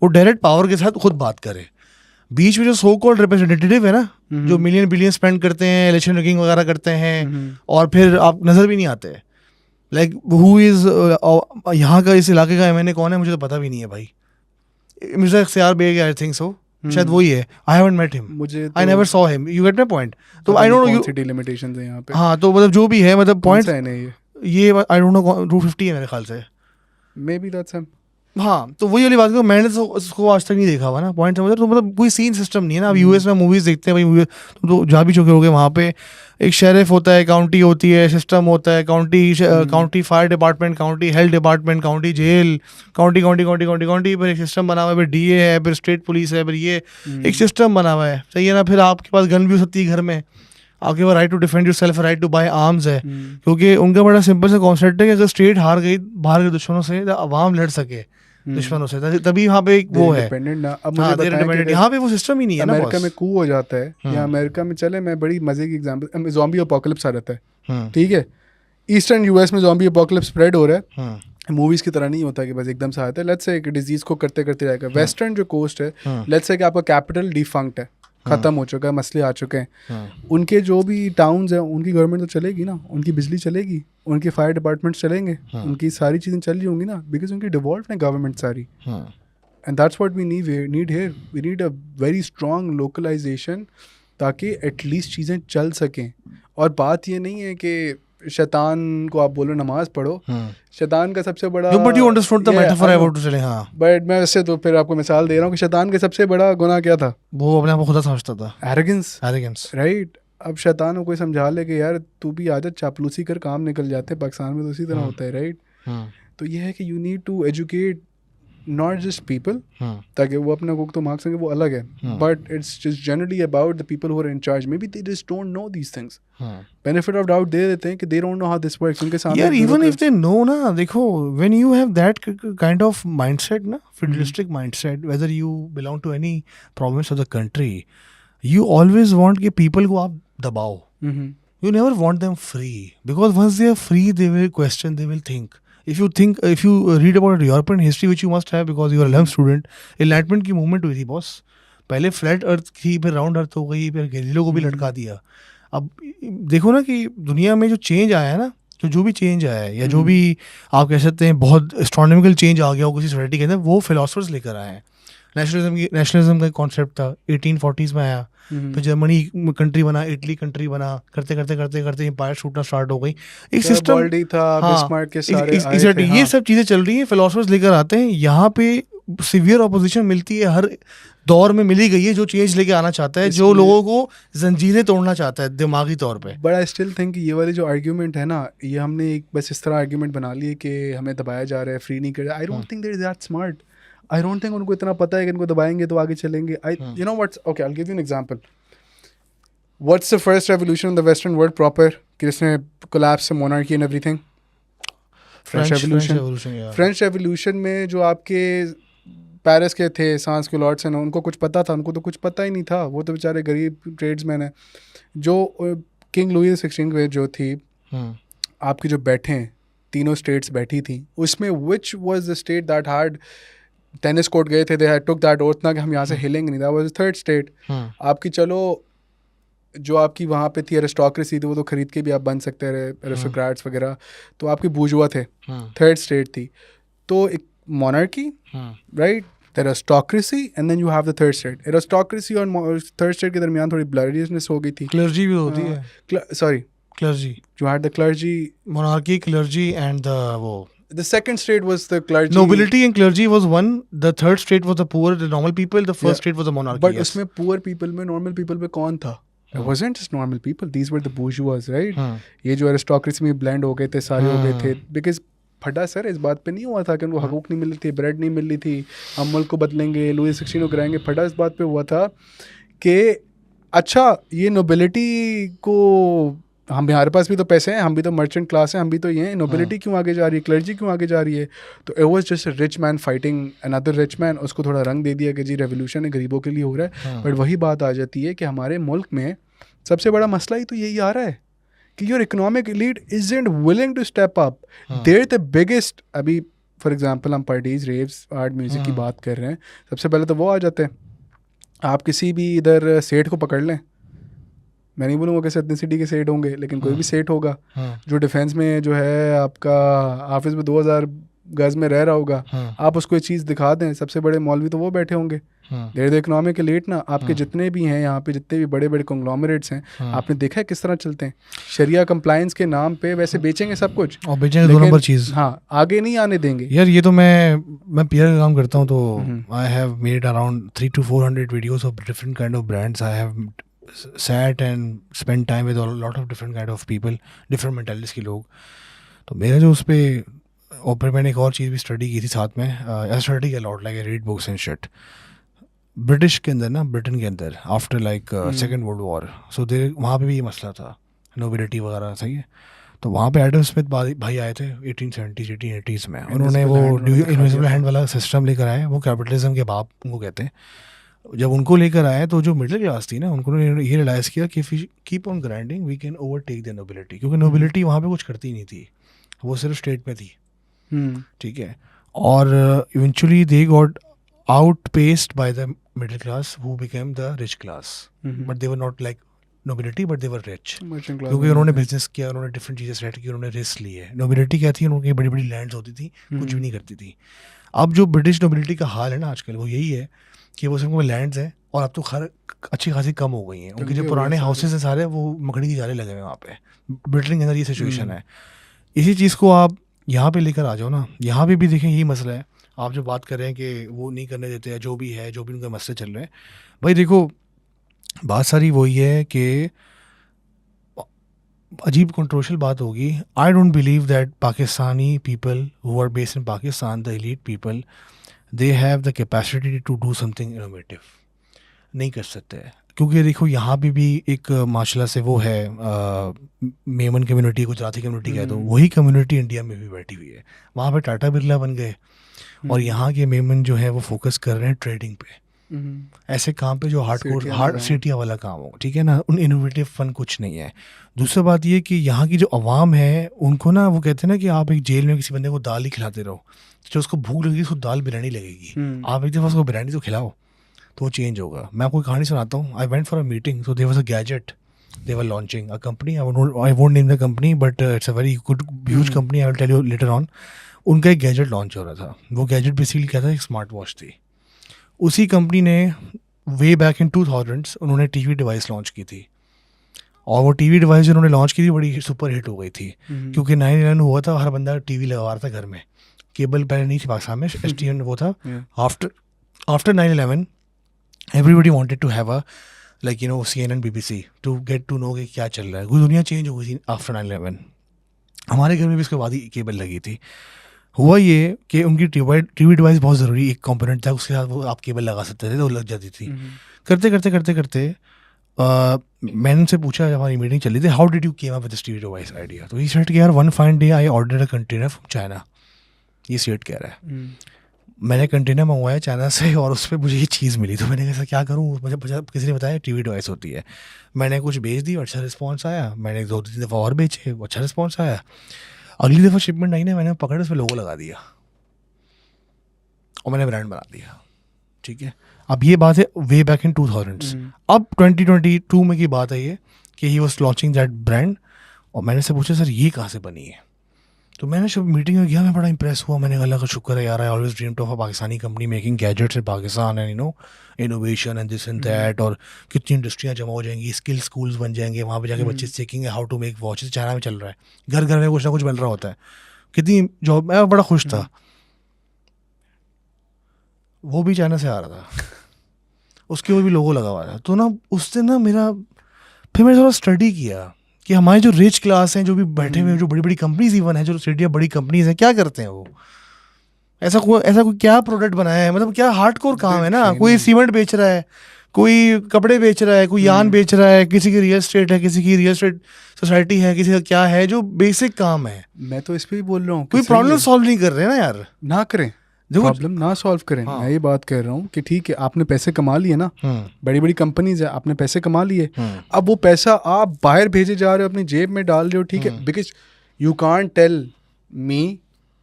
वो डायरेक्ट पावर के साथ खुद बात करे। बीच में जो सो कॉल्ड रिप्रेजेंटेटिव है ना, जो मिलियन बिलियन स्पेंड करते हैं, इलेक्शन रिगिंग वगैरह करते हैं, और फिर आप नज़र भी नहीं आते। लाइक हु इज़ यहाँ का, इस इलाके का एमएनए कौन है, मुझे तो पता भी नहीं है भाई। मिर्जा इख्तियार बेग, आई थिंक सो, शायद वही है। आई हैवंट मेट हिम, मुझे I never saw him, you get my point. तो आई डोंट नो, कौन सी डिलिमिटेशंस हैं यहाँ पे। हाँ, तो मतलब जो भी है, मतलब पॉइंट है नहीं ये आई डोंट नो, 250 है मेरे ख्याल से, मे बी दैट्स हिम। हाँ। तो वही वाली बात को मैंने तो उसको आज तक नहीं देखा हुआ ना, पॉइंट समझ। तो मतलब कोई सीन सिस्टम नहीं है ना। अब यूएस में मूवीज़ देखते हैं भाई, तो जा भी चुके होगे, वहाँ पे एक शेरिफ होता है, काउंटी होती है, सिस्टम होता है, county fire department, county health department, county jail, county फिर एक सिस्टम बना हुआ है, फिर डीए है, फिर स्टेट पुलिस है, फिर ये एक सिस्टम बना हुआ है, सही है ना। फिर आपके पास गन भी हो सकती है घर में, आपके पास right to defend yourself, right to buy arms है, क्योंकि उनका बड़ा सिंपल सा कॉन्सेप्ट है कि अगर स्टेट हार गई बाहर के दुश्मनों से, अवाम लड़ सके दुश्मनों से, तभी वहाँ पे एक वो है। अब मुझे बताएं कि यहाँ पे वो सिस्टम ही नहीं है ना। अमेरिका में कू हो जाता है, या अमेरिका में, चले मैं बड़ी मजे की एग्जांपल, ज़ॉम्बी अपोकलिप्स आ रहता है, ठीक है, ईस्टर्न यूएस में ज़ॉम्बी अपोकलिप्स स्प्रेड हो रहा है, मूवीज की तरह नहीं होता कि बस एकदम से आता है। लेट्स से एक डिजीज को करते करते जाएगा। वेस्टर्न जो कोस्ट है, लेट्स से कि आपका कैपिटल डिफंक्ट है, ख़त्म हो चुका है, मसले आ चुके हैं, उनके जो भी टाउन्स हैं उनकी गवर्नमेंट तो चलेगी ना, उनकी बिजली चलेगी, उनके फायर डिपार्टमेंट चलेंगे, उनकी सारी चीज़ें चल रही होंगी ना, बिकॉज उनकी डिवॉल्व है गवर्नमेंट सारी। And that's what we need here. We need a very strong localization, ताकि एटलीस्ट चीज़ें चल सकें। और बात ये नहीं है कि शैतान को आप बोलो नमाज पढ़ो, शैतान का सबसे बड़ा, but you understood the metaphor I want to tell. हाँ, बट मैं वैसे तो फिर आपको मिसाल दे रहा हूँ कि शैतान का सबसे बड़ा गुनाह क्या था? वो अपने आप को खुदा समझता था, एरोगेंस, राइट। अब शैतान को कोई समझा ले कि यार तू भी आजा, चापलूसी कर, काम निकल जाते। पाकिस्तान में तो उसी तरह होता है, राइट। तो ये है कि you need to educate not just people, ताकि वो अपने को तो मार्क्स सकें, वो अलग है, but it's just generally about the people who are in charge. Maybe they just don't know these things. Benefit of doubt दे देते हैं कि they don't know how this works. उनके सामने यार इवन इफ दे नो ना, देखो when you have that kind of mindset ना, federalistic mindset, whether you belong to any province of the country, you always want कि people को आप दबाओ। You never want them free, because once they are free, they will question, they will think. If you read about European history, which you must have because you are a LUM student, enlightenment की movement हुई थी boss. पहले flat earth थी, फिर round अर्थ हो गई, फिर Galileo को भी लटका दिया। अब देखो ना कि दुनिया में जो चेंज आया है ना, तो जो भी चेंज आया है या जो भी आप कह सकते हैं बहुत एस्ट्रोनॉमिकल चेंज आ गया हो किसी सोसाइटी के अंदर, वो फिलोसफर्स लेकर आए हैं। नेशनलिज्म का कॉन्सेप्ट था 1840s में आया, फिर जर्मनी कंट्री बना, इटली कंट्री बना, करते करते करते करते एम्पायर छूटना स्टार्ट हो गई। एक सिस्टम था, बिस्मार्क के सारे आए थे, एग्जैक्टली ये हाँ। सब चीज़ें चल रही हैं, फिलोसफर्स लेकर आते हैं। यहाँ पे सीवियर ऑपोजिशन मिलती है, हर दौर में मिली गई है, जो चेंज लेके आना चाहता है, जो लोगों को जंजीरें तोड़ना चाहता है दिमागी तौर पे। बट आई स्टिल थिंक ये वाली जो आर्ग्यूमेंट है ना, ये हमने एक बस इस तरह आर्ग्यूमेंट बना ली है कि हमें दबाया जा रहा है, फ्री नहीं कर रहा। I don't think they is that smart. I don't think उनको इतना पता है कि इनको दबाएंगे तो आगे चलेंगे। I you know what's okay, I will give you an example. What's the first revolution in the western world proper, कि जिसने कोलैप्स से monarchy and everything? French revolution. French revolution में जो आपके पेरिस के थे सांस के लॉर्ड्स हैं, उनको कुछ पता था? उनको तो कुछ पता ही नहीं था, वो तो बेचारे गरीब ट्रेड्समैन हैं। जो किंग लुई 16 जो थी, आपकी जो बैठे हैं तीनों स्टेट्स बैठी थी, उसमें which was the state that had tennis court गए थे, they had took that oath ना कि हम यहाँ से हिलेंगे नहीं, that was the third state. आपकी चलो जो आपकी वहाँ पे थी एरिस्टोक्रेसी थी, वो तो खरीद के भी आप बन सकते रहे, एरिस्टोक्रेट्स वगैरह, तो आपकी बूर्जुआ थे, थर्ड स्टेट थी। तो एक monarchy, right, aristocracy, and then you have the third state. Aristocracy और थर्ड स्टेट के दरमियान थोड़ी ब्लरीनेस हो गई थी। क्लर्जी भी होती है, sorry clergy, you had the clergy, monarchy, clergy, and the second state was the clergy. Nobility and clergy was one. The third state was the poor, the normal people. The first state was the monarchy. But उसमें poor people में normal people में कौन था? It wasn't just normal people. These were the bourgeois, right? ये जो aristocracy में blend हो गए थे, सारे हो गए थे, because फटा सर इस बात पे नहीं हुआ था कि उनको हकूक नहीं मिल रही थी, ब्रेड नहीं मिल रही थी, हम मुल्क को बदलेंगे, लुई 16 को कराएंगे। फटा इस बात पे हुआ था कि अच्छा ये नोबिलिटी को, हम हमारे पास भी तो पैसे हैं, हम भी तो मर्चेंट क्लास हैं, हम भी तो ये हैं, नोबिलिटी क्यों आगे जा रही है, क्लर्जी क्यों आगे जा रही है? तो it was just a rich man fighting another rich man. उसको थोड़ा रंग दे दिया कि जी रेवोल्यूशन है, गरीबों के लिए हो रहा है। बट वही बात आ जाती है कि हमारे मुल्क में सबसे बड़ा मसला ही तो यही आ रहा है कि your economic elite isn't willing to step up. There the biggest, अभी फॉर एग्जांपल हम पार्टीज, रेव्स, आर्ट, म्यूजिक की बात कर रहे हैं, सबसे पहले तो वो आ जाते हैं। आप किसी भी इधर सेठ को पकड़ लें, मैं नहीं बोलूँगा कि एथनिसिटी के सेट होंगे, लेकिन कोई भी सेट होगा जो डिफेंस में जो है आपका ऑफिस में 2000 गज में रह रहा होगा, आप उसको ये चीज़ दिखा दें, सबसे बड़े मौलवी तो वो बैठे होंगे। देर द इकोनॉमिक एलीट ना, आपके जितने भी हैं यहाँ पे, जितने भी बड़े बड़े कॉन्ग्लोमरेट्स हैं, आपने देखा है किस तरह चलते हैं? शरिया कंप्लायंस के नाम पे वैसे बेचेंगे सब कुछ और बेचेंगे 2 नंबर चीज़, हाँ, आगे नहीं आने देंगे यार। ये तो मैं पीआर का काम करता हूँ, तो I have made around 300 to 400 videos of different kind of brands. I have sat and spent time with a lot of different kind of people, different mentalities के लोग। तो मेरा जो उस पर, और फिर मैंने एक और चीज़ भी स्टडी की थी साथ में, स्टडी किया lot, like read books and shit. British के अंदर ना, ब्रिटेन के अंदर after like second world war, so there वहाँ पे भी ये मसला था, नोबिलिटी वगैरह, सही है। तो वहाँ पे एडम स्मिथ भाई आए थे 1870s 1880s में, उन्होंने वो इनविजिबल हैंड वाला सिस्टम लेकर आए, वो कैपिटलिज्म के बाप उनको कहते हैं। जब उनको लेकर आए तो जो मिडिल क्लास थी ना, उनको ये रियलाइज़ किया कि keep on grinding we can overtake the nobility, क्योंकि नोबिलिटी वहाँ पे कुछ करती नहीं थी, वो सिर्फ स्टेट में थी, ठीक है। और eventually they got outpaced by the middle class who became the rich class, but they were not like nobility, but they were rich, क्योंकि उन्होंने बिजनेस किया, उन्होंने डिफरेंट चीज़ें सेट की, उन्होंने रिस्क लिए। नोबिलिटी क्या थी, उनकी बड़ी बड़ी लैंड्स होती थी, कुछ भी नहीं करती थी। अब जो ब्रिटिश नोबिलिटी का हाल है ना आजकल, वो यही है कि वो सिर्फ लैंड्स हैं, और अब तो खैर अच्छी खासी कम हो गई हैं। उनके जो पुराने हाउसेस हैं सारे, वो मकड़ी की जाले लगे हुए हैं वहाँ पे। ब्रिटेन के अंदर ये सिचुएशन है। इसी चीज़ को आप यहाँ पे लेकर आ जाओ ना, यहाँ पे भी देखें यही मसला है। आप जो बात कर रहे हैं कि वो नहीं करने देते हैं, जो भी है, जो भी उनके मसले चल रहे हैं, भाई देखो बात सारी वही है कि अजीब कंट्रोवर्शियल बात होगी। I don't believe that Pakistani people who are based in Pakistan, the elite people, they have the capacity to do something innovative, नहीं कर सकते हैं। क्योंकि देखो यहाँ भी एक माशाल्लाह से वो है, मेमन कम्युनिटी, गुजराती कम्युनिटी कह दो, वही कम्युनिटी इंडिया में भी बैठी हुई है। वहाँ पे टाटा बिरला बन गए, और यहाँ के मेमन जो है वो फोकस कर रहे हैं ट्रेडिंग पे, ऐसे काम पे जो हार्ड सीटिया वाला काम हो, ठीक है ना। उन इनोवेटिव फन कुछ नहीं है। दूसरी बात ये कि यहाँ की जो अवाम है, उनको ना, वो कहते हैं ना कि आप एक जेल में किसी बंदे को दाल ही खिलाते रहो, जो उसको भूख लगेगी उसको दाल बिरयानी लगेगी। आप एक दफ़ा उसको बिरयानी तो खिलाओ, तो वो चेंज होगा। मैं आपको कहानी सुनाता हूँ। I went for a meeting, so there was a gadget, they were launching a company. I won't name the company, but it's a very good, huge company. I will tell you later on. उनका एक gadget launch हो रहा था. वो gadget basically क्या था, एक smart watch थी. उसी कंपनी ने वे बैक इन 2000s उन्होंने टीवी डिवाइस लॉन्च की थी. और वो टीवी डिवाइस जिन्होंने लॉन्च की थी बड़ी सुपर हिट हो गई थी. क्योंकि 9/11 हुआ था, हर बंदा टीवी लगवा रहा था घर में. केबल पहले नहीं थी पाकिस्तान में, STN वो था. After 9/11 everybody wanted to have a like you know CNN BBC to get to know कि क्या चल रहा है. दुनिया चेंज हो गई थी आफ्टर 9/11. हमारे घर में भी इसके बाद ही केबल लगी थी. हुआ ये कि उनकी टीवी डिवाइस बहुत ज़रूरी एक कंपोनेंट था, उसके साथ वो आप केबल लगा सकते थे तो लग जाती थी. करते मैंने उनसे पूछा, जब हमारी मीटिंग चली थी, how did you came up with this TV device idea. तो ही सेड कि यार one fine day I order a container from China. ये सेट कह रहा है. मैंने कंटेनर मंगवाया चाइना से और उस पर मुझे ये चीज़ मिली. तो मैंने कहा क्या करूँ, मुझे किसी ने बताया टीवी डिवाइस होती है. मैंने कुछ बेच दी, अच्छा रिस्पॉन्स आया. मैंने 2-3 दफ़ा और बेचे, अच्छा रिस्पॉन्स आया. अगली दफ़ा शिपमेंट आई ना, मैंने पकड़ उस पर लोगो लगा दिया और मैंने ब्रांड बना दिया. ठीक है, अब ये बात है वे बैक इन 2000s. अब 2022 में की बात है ये कि he was launching that brand. और मैंने से पूछा सर ये कहाँ से बनी है. तो मैंने जब मीटिंग में गया मैं बड़ा इंप्रेस हुआ. मैंने अल्लाह का शुक्र है यार, I always dreamed of a Pakistani company making gadgets in Pakistan and you know innovation and this and that. और कितनी इंडस्ट्रियाँ जमा हो जाएंगी, स्किल स्कूल्स बन जाएंगे, वहाँ पे जाके बच्चे सीखेंगे how to make watches. China में चल रहा है, घर घर में कुछ ना कुछ बन रहा होता है. कितनी जॉब, मैं बड़ा खुश था. वो भी चाइना से आ रहा था, उसके वो भी लोगो लगा हुआ था. तो ना उससे ना मेरा, फिर मैंने थोड़ा स्टडी किया कि हमारे जो रिच क्लास हैं, जो भी बैठे हुए हैं, जो बड़ी बड़ी कंपनीज इवन है, जो सिटी बड़ी कंपनीज हैं, क्या करते हैं वो. ऐसा कोई क्या प्रोडक्ट बनाया है, मतलब क्या हार्डकोर काम है ना. कोई सीमेंट बेच रहा है, कोई कपड़े बेच रहा है, कोई यान बेच रहा है, किसी की रियल एस्टेट है, किसी की रियल एस्टेट सोसाइटी है, किसी का क्या है, जो बेसिक काम है. मैं तो इस पे ही बोल रहा हूँ, कोई प्रॉब्लम सॉल्व नहीं कर रहे ना यार. ना करें, प्रॉब्लम ना सॉल्व करें. मैं ये बात कर रहा हूँ कि ठीक है आपने पैसे कमा लिए ना, बड़ी बड़ी कंपनीज है, आपने पैसे कमा लिए. अब वो पैसा आप बाहर भेजे जा रहे हो, अपनी जेब में डाल रहे हो. ठीक है, because you can't tell me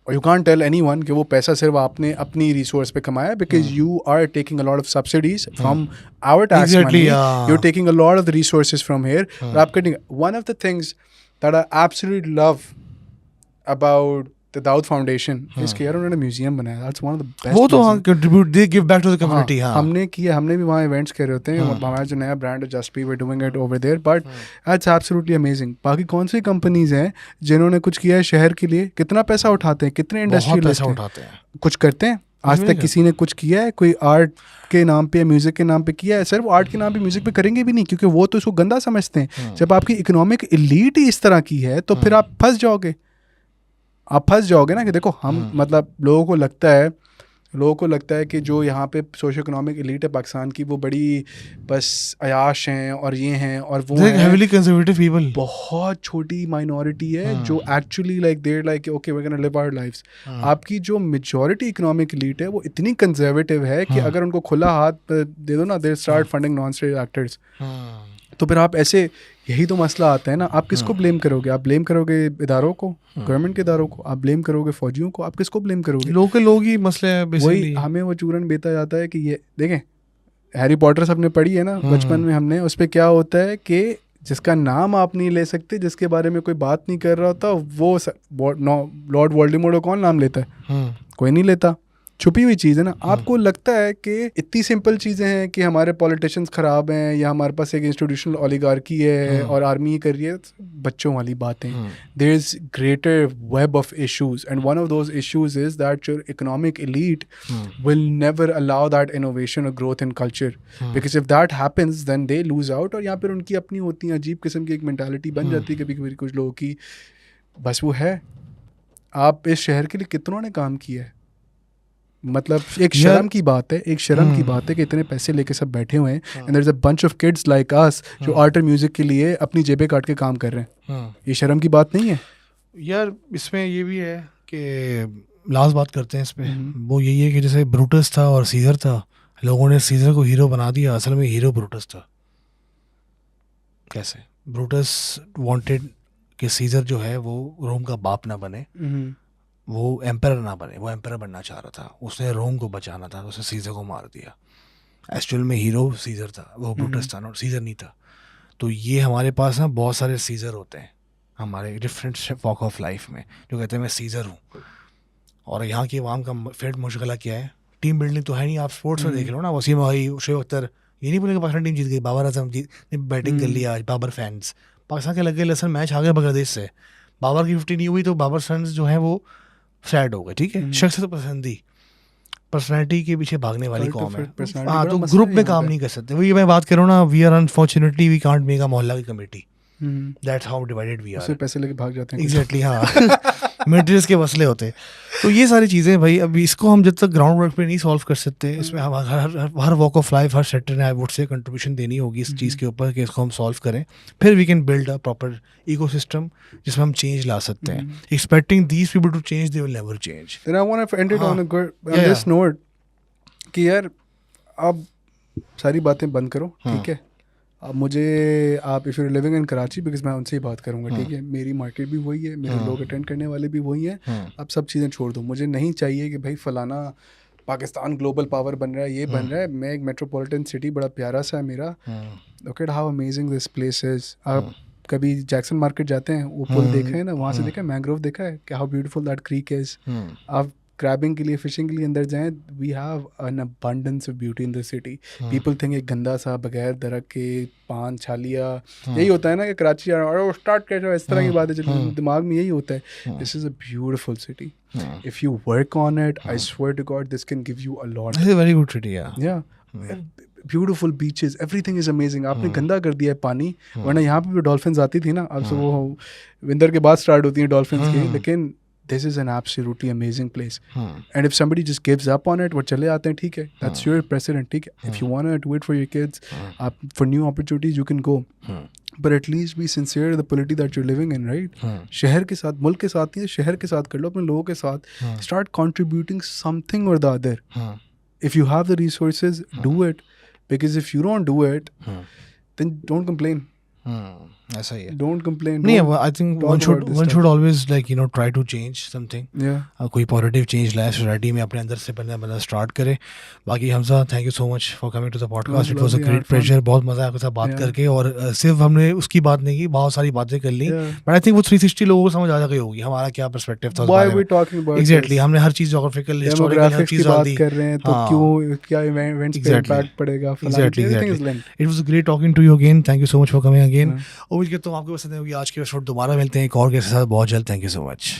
और यू कांट टेल एनीवन कि वो पैसा सिर्फ आपने अपनी रिसोर्स पे कमाया, because you are taking a lot of subsidies from our tax money, you are taking a lot of the resources from here. और आप cutting one of the things that I absolutely love about the Dawood Foundation इसके यार उन्होंने museum बनाया. That's one of the best. वो तो हाँ contribute, they give back to the community. हाँ हमने किया, हमने भी वहाँ इवेंट्स कर रहे होते हैं. हमारा जो नया ब्रांड है Just Be, we're doing it over there, but that's absolutely amazing. बाकी कौन सी कंपनीज हैं जिन्होंने कुछ किया है शहर के लिए, कितना पैसा उठाते हैं, कितने इंडस्ट्रियलिस्ट उठाते हैं, कुछ करते हैं. आज तक किसी ने कुछ किया है, कोई आर्ट के नाम पे, म्यूजिक के नाम पे किया है? सिर्फ आर्ट के नाम पे, म्यूजिक पे करेंगे भी नहीं, क्योंकि वो तो इसको गंदा समझते हैं. जब आपकी इकोनॉमिक एलीट ही इस तरह की है तो फिर आप फंस जाओगे ना. कि देखो हम मतलब लोगों को लगता है कि जो यहाँ पे सोशो इकोनॉमिक एलीट है पाकिस्तान की, वो बड़ी बस अयाश हैं और ये हैं और वो हैं. heavily conservative people. बहुत छोटी माइनॉरिटी है जो actually like there like okay we can live our lives. आपकी जो मेजॉरिटी इकोनॉमिक एलीट है वो इतनी कंजर्वेटिव है कि अगर उनको खुला हाथ दे दो ना, they start funding non state actors. तो फिर आप ऐसे, यही तो मसला आता है ना. आप किसको ब्लेम करोगे? आप ब्लेम करोगे इदारों को, गवर्नमेंट के इदारों को, आप ब्लेम करोगे फौजियों को, आप किसको ब्लेम करोगे? लोग ही मसले हैं बेसिकली. वही हमें वो चूरन बेता जाता है कि ये देखें, हैरी पॉटर सबने पढ़ी है ना बचपन में हमने, उस पर क्या होता है कि जिसका नाम आप नहीं ले सकते, जिसके बारे में कोई बात नहीं कर रहा होता, वो लॉर्ड वोल्डेमॉर्ट कौन नाम लेता है? कोई नहीं लेता. छुपी हुई चीज़ है ना. आपको लगता है कि इतनी सिंपल चीज़ें हैं कि हमारे पॉलिटिशियंस ख़राब हैं या हमारे पास एक इंस्टीट्यूशनल ओलिगार्की है और आर्मी कर रही है? बच्चों वाली बातें. There is greater web of issues and one of those issues is that your economic elite will never allow that innovation और growth in culture, because if that happens then they lose out. और यहाँ पर उनकी अपनी होती है अजीब किस्म की एक मेंटालिटी बन जाती है कभी कभी कुछ लोगों की. बस वो है. आप इस शहर के लिए कितनों ने काम किया है. मतलब एक शर्म की बात है, कि इतने पैसे लेके सब बैठे हुए हैं and there is a bunch of kids like us जो आर्ट और म्यूजिक के लिए अपनी जेबें काट के काम कर रहे हैं. ये शर्म की बात नहीं है यार. इसमें ये भी है कि लास्ट बात करते हैं इस पे. वो यही है कि जैसे ब्रूटस था और सीजर था, लोगों ने सीजर को हीरो बना दिया, असल में हीरो ब्रूटस था. कैसे? ब्रूटस वांटेड कि सीजर जो है वो रोम का बाप ना बने, वो एम्परर ना बने, वो एम्परर बनना चाह रहा था. उसने रोम को बचाना था, तो उसने सीजर को मार दिया. एक्चुअल में हीरो सीजर था, वो ब्रूटस था, सीजर नहीं था. तो ये हमारे पास ना बहुत सारे सीज़र होते हैं हमारे डिफरेंट वॉक ऑफ लाइफ में, जो कहते हैं मैं सीज़र हूँ। और यहाँ की आवाम का फेवरेट मुश्किल क्या है, टीम बिल्डिंग तो है नहीं। आप स्पोर्ट्स में देख लो ना, वसीम भाई, शोएब अख्तर, ये नहीं बोलेंगे पाकिस्तान टीम जीत गई, बाबर आजम जीत ने बैटिंग कर लिया आज, बाबर फैंस पाकिस्तान के लगे लसन मैच आ गए बांग्लादेश से, बाबर की 50 नहीं हुई तो बाबर फैंस जो है वो सैड हो गए। ठीक है, शख्स तो पसंदी, पर्सनैलिटी के पीछे भागने वाली कौम है। हाँ, तो ग्रुप में काम नहीं कर सकते। वही मैं बात कर रहा हूँ ना, we are unfortunately we can't make a मोहल्ला की committee, that's how divided we are. पैसे लेके भाग जाते हैं। एग्जैक्टली हाँ मेटेरियल्स के मसले होते हैं। तो ये सारी चीज़ें भाई, अभी इसको हम जब तक ग्राउंड वर्क पे नहीं सॉल्व कर सकते, इसमें हम हर वॉक ऑफ लाइफ, हर सेक्टर ने आई वुड से कंट्रीब्यूशन देनी होगी इस चीज़ के ऊपर कि इसको हम सॉल्व करें, फिर we can build a proper ecosystem जिसमें हम चेंज ला सकते हैं। Expecting these people to change, they will never change. Then I want to end it on a good on this note कि यार आप सारी बातें बंद करो, ठीक है। अब मुझे आप if you living in Karachi, because मैं उनसे ही बात करूंगा, ठीक है। मेरी मार्केट भी वही है, मेरे लोग अटेंड करने वाले भी वही हैं। अब सब चीज़ें छोड़ दो, मुझे नहीं चाहिए कि भाई फलाना पाकिस्तान ग्लोबल पावर बन रहा है, ये बन रहा है। मैं एक मेट्रोपॉलिटन सिटी, बड़ा प्यारा सा है मेरा, look at how amazing this place is. आप कभी जैक्सन मार्केट जाते हैं, वो पुल देखा है ना, वहाँ से देखा है मैंग्रोव, देखा है कि how beautiful that creek is. आप क्रैबिंग के लिए, फिशिंग के लिए अंदर जाएं, we have an abundance of beauty in the city. People think एक गंदा सा बगैर दरख्त के पान छालिया, यही होता है ना कि कराची और स्टार्ट कैसे, इस तरह की बातें चलती दिमाग में, यही होता है। This is a beautiful city, if you work on it, I swear to God this can give you a lot. This is a very good city, yeah beautiful beaches, everything is amazing. आपने गंदा कर दिया है पानी, वरना यहाँ पे भी डॉल्फिन्स आती थी ना, अब वो विंटर के बाद स्टार्ट होती हैं डॉल्फिन्स की, लेकिन this is an absolutely amazing place. And if somebody just gives up on it, वो चले आते हैं, ठीक है, that's your precedent, ठीक है। If you want to do it for your kids, for new opportunities, you can go. But at least be sincere to the polity that you're living in, right? शहर के साथ, मुल्क के साथ नहीं, शहर के साथ कर लो, अपने लोगों के साथ। Start contributing something or the other. If you have the resources, do it. Because if you don't do it, then don't complain. ऐसा ही है, don't complain. नहीं, I think one should always like you know try to change something. कोई positive change लाए society में, अपने अंदर से बंदा स्टार्ट करे। बाकी Hamza, thank you so much for coming to the podcast, it was a great pleasure, बहुत मजा आया आपके साथ बात करके। और सिर्फ हमने उसकी बात नहीं की, बहुत सारी बातें कर ली, बट आई थिंक वो 360 लोगों को समझ आ गई होगी हमारा क्या पर्सपेक्टिव था। एग्जैक्टली, हमने हर चीज ज्योग्राफिकल, हिस्टोरिकल हर चीज डाल दी कर रहे हैं, तो क्यों क्या इवेंट्स पे इम्पैक्ट पड़ेगा। Exactly, it was great talking to you again, thank you so much for coming again. उम्मीद करता हूँ आपको पसंद होगी आज के एपिसोड। दोबारा मिलते हैं एक और के साथ बहुत जल्द। Thank you so much.